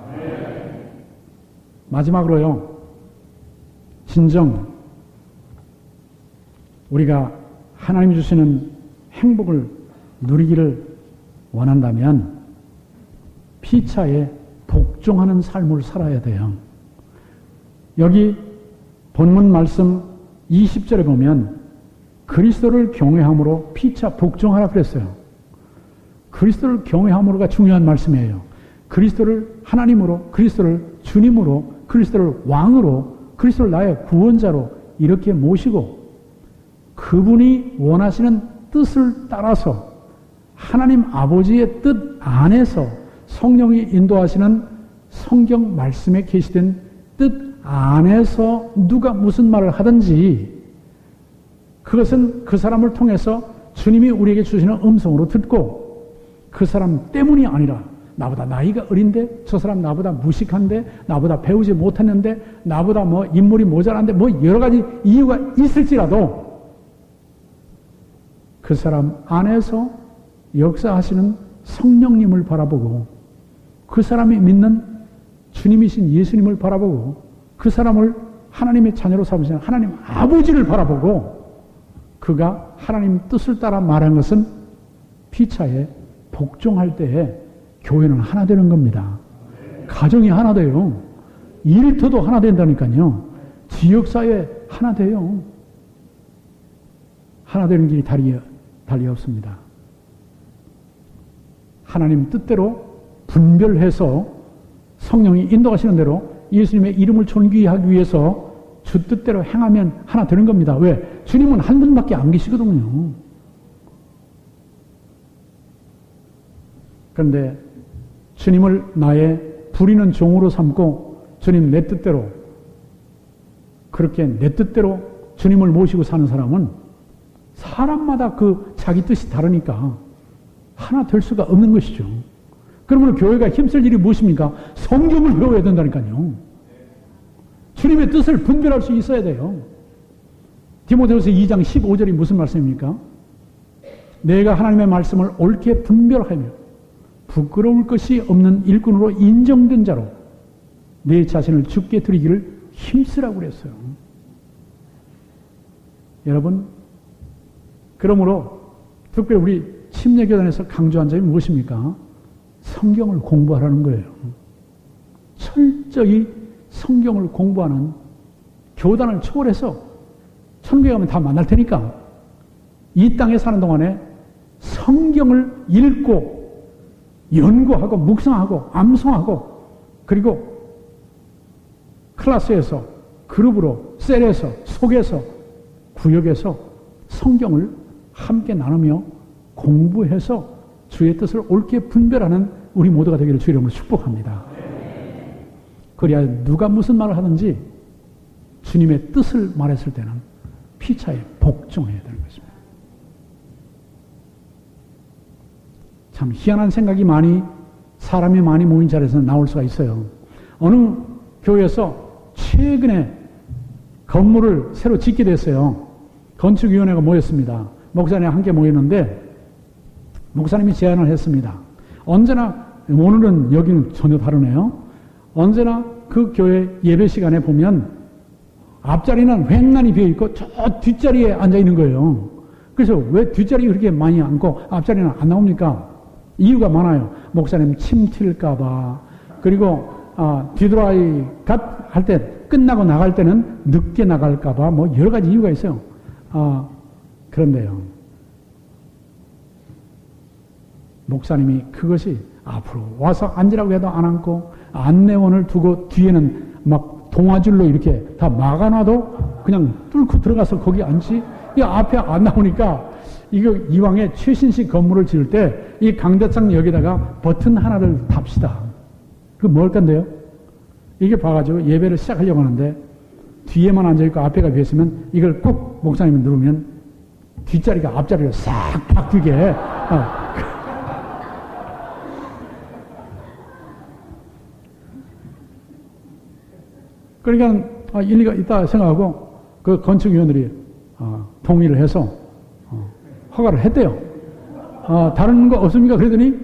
마지막으로요, 진정 우리가 하나님이 주시는 행복을 누리기를 원한다면 피차에 복종하는 삶을 살아야 돼요. 여기 본문 말씀 20절에 보면 그리스도를 경외함으로 피차 복종하라 그랬어요. 그리스도를 경외함으로가 중요한 말씀이에요. 그리스도를 하나님으로, 그리스도를 주님으로, 그리스도를 왕으로, 그리스도를 나의 구원자로 이렇게 모시고 그분이 원하시는 뜻을 따라서 하나님 아버지의 뜻 안에서 성령이 인도하시는 성경 말씀에 계시된 뜻 안에서 누가 무슨 말을 하든지 그것은 그 사람을 통해서 주님이 우리에게 주시는 음성으로 듣고 그 사람 때문이 아니라 나보다 나이가 어린데 저 사람 나보다 무식한데 나보다 배우지 못했는데 나보다 뭐 인물이 모자란데 뭐 여러 가지 이유가 있을지라도 그 사람 안에서 역사하시는 성령님을 바라보고 그 사람이 믿는 주님이신 예수님을 바라보고 그 사람을 하나님의 자녀로 삼으시는 하나님 아버지를 바라보고 그가 하나님 뜻을 따라 말한 것은 피차에 복종할 때에 교회는 하나 되는 겁니다. 가정이 하나 돼요. 일터도 하나 된다니까요. 지역사회 하나 돼요. 하나 되는 길이 달리 없습니다. 하나님 뜻대로 분별해서 성령이 인도하시는 대로 예수님의 이름을 존귀하기 위해서 주 뜻대로 행하면 하나 되는 겁니다. 왜? 주님은 한 분밖에 안 계시거든요. 그런데 주님을 나의 부리는 종으로 삼고 주님 내 뜻대로 그렇게 내 뜻대로 주님을 모시고 사는 사람은 사람마다 그 자기 뜻이 다르니까 하나 될 수가 없는 것이죠. 그러면 교회가 힘쓸 일이 무엇입니까? 성경을 배워야 된다니까요. 주님의 뜻을 분별할 수 있어야 돼요. 디모데후서 2장 15절이 무슨 말씀입니까? 내가 하나님의 말씀을 옳게 분별하며 부끄러울 것이 없는 일꾼으로 인정된 자로 내 자신을 주께 드리기를 힘쓰라고 그랬어요. 여러분, 그러므로 특별히 우리 침례교단에서 강조한 점이 무엇입니까? 성경을 공부하라는 거예요. 철저히 성경을 공부하는 교단을 초월해서 천국에 가면 다 만날 테니까 이 땅에 사는 동안에 성경을 읽고 연구하고 묵상하고 암송하고 그리고 클래스에서 그룹으로 셀에서 속에서 구역에서 성경을 함께 나누며 공부해서 주의 뜻을 옳게 분별하는 우리 모두가 되기를 주의 이름으로 축복합니다. 그래야 누가 무슨 말을 하든지 주님의 뜻을 말했을 때는 피차에 복종해야 되는 것입니다. 참 희한한 생각이 사람이 많이 모인 자리에서 나올 수가 있어요. 어느 교회에서 최근에 건물을 새로 짓게 됐어요. 건축위원회가 모였습니다. 목사님 함께 모였는데 목사님이 제안을 했습니다. 언제나 오늘은 여기는 전혀 다르네요. 언제나 그 교회 예배 시간에 보면 앞자리는 횡단이 비어있고 저 뒷자리에 앉아있는 거예요. 그래서 왜 뒷자리 그렇게 많이 앉고 앞자리는 안 나옵니까? 이유가 많아요. 목사님 침 튈까봐, 그리고 뒤돌아이 할 때 끝나고 나갈 때는 늦게 나갈까봐 뭐 여러 가지 이유가 있어요. 그런데요, 목사님이 그것이 앞으로 와서 앉으라고 해도 안 앉고 안내원을 두고 뒤에는 막 동아줄로 이렇게 다 막아놔도 그냥 뚫고 들어가서 거기 앉지. 이 앞에 안 나오니까 이거 이왕에 최신식 건물을 지을 때 이 강대상 여기다가 버튼 하나를 답시다. 그 뭘 건데요? 이게 봐가지고 예배를 시작하려고 하는데 뒤에만 앉아있고 앞에가 비었으면 이걸 꼭 목사님이 누르면 뒷자리가 앞자리로 싹 바뀌게. 그러니까 일리가 있다 생각하고 그 건축위원들이 동의를 해서 허가를 했대요. 다른 거 없습니까? 그러더니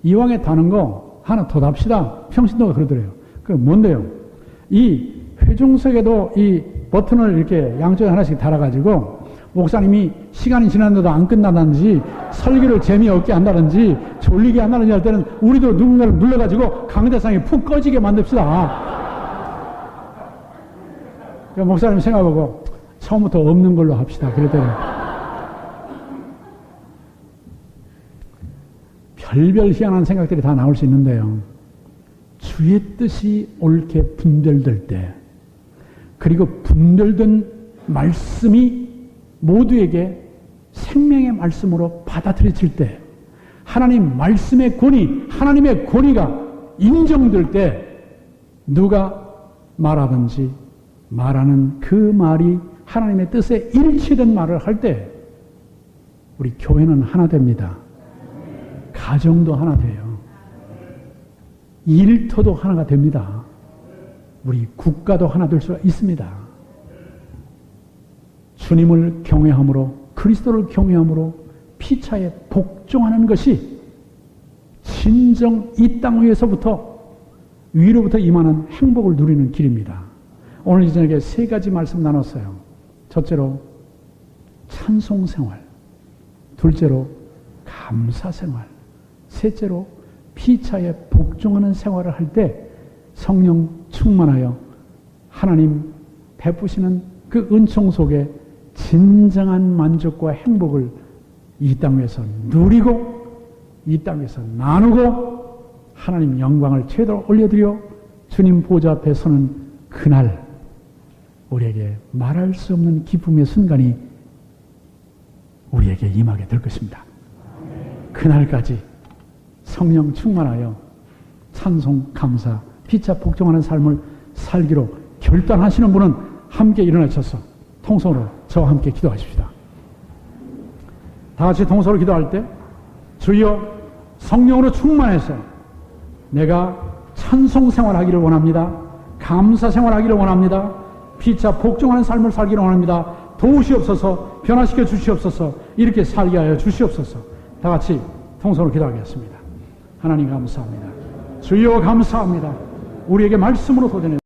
이왕에 다는 거 하나 더 답시다. 평신도가 그러더래요. 그 뭔데요? 이 회중석에도 이 버튼을 이렇게 양쪽에 하나씩 달아가지고 목사님이 시간이 지났는데도 안 끝나다든지 설교를 재미없게 한다든지 졸리게 한다든지 할 때는 우리도 누군가를 눌러가지고 강대상이 푹 꺼지게 만듭시다. 목사님 생각하고 처음부터 없는 걸로 합시다. 그랬더니 별별 희한한 생각들이 다 나올 수 있는데요. 주의 뜻이 옳게 분별될 때, 그리고 분별된 말씀이 모두에게 생명의 말씀으로 받아들여질 때, 하나님 말씀의 권위, 하나님의 권위가 인정될 때 누가 말하든지 말하는 그 말이 하나님의 뜻에 일치된 말을 할 때 우리 교회는 하나 됩니다. 가정도 하나 돼요. 일터도 하나가 됩니다. 우리 국가도 하나 될 수가 있습니다. 주님을 경외함으로, 그리스도를 경외함으로 피차에 복종하는 것이 진정 이 땅 위에서부터 위로부터 임하는 행복을 누리는 길입니다. 오늘 이 저녁에 세 가지 말씀 나눴어요. 첫째로 찬송 생활, 둘째로 감사 생활, 셋째로 피차에 복종하는 생활을 할 때 성령 충만하여 하나님 베푸시는 그 은총 속에 진정한 만족과 행복을 이 땅에서 누리고 이 땅에서 나누고 하나님 영광을 최대로 올려드려 주님 보좌 앞에 서는 그날 우리에게 말할 수 없는 기쁨의 순간이 우리에게 임하게 될 것입니다. 그날까지 성령 충만하여 찬송, 감사, 피차 복종하는 삶을 살기로 결단하시는 분은 함께 일어나셔서 통성으로 저와 함께 기도하십시다. 다 같이 통성으로 기도할 때 주여 성령으로 충만해서 내가 찬송 생활하기를 원합니다. 감사 생활하기를 원합니다. 피차 복종하는 삶을 살기를 원합니다. 도우시옵소서, 변화시켜 주시옵소서, 이렇게 살게 하여 주시옵소서. 다 같이 통성으로 기도하겠습니다. 하나님 감사합니다. 주여 감사합니다. 우리에게 말씀으로 도전해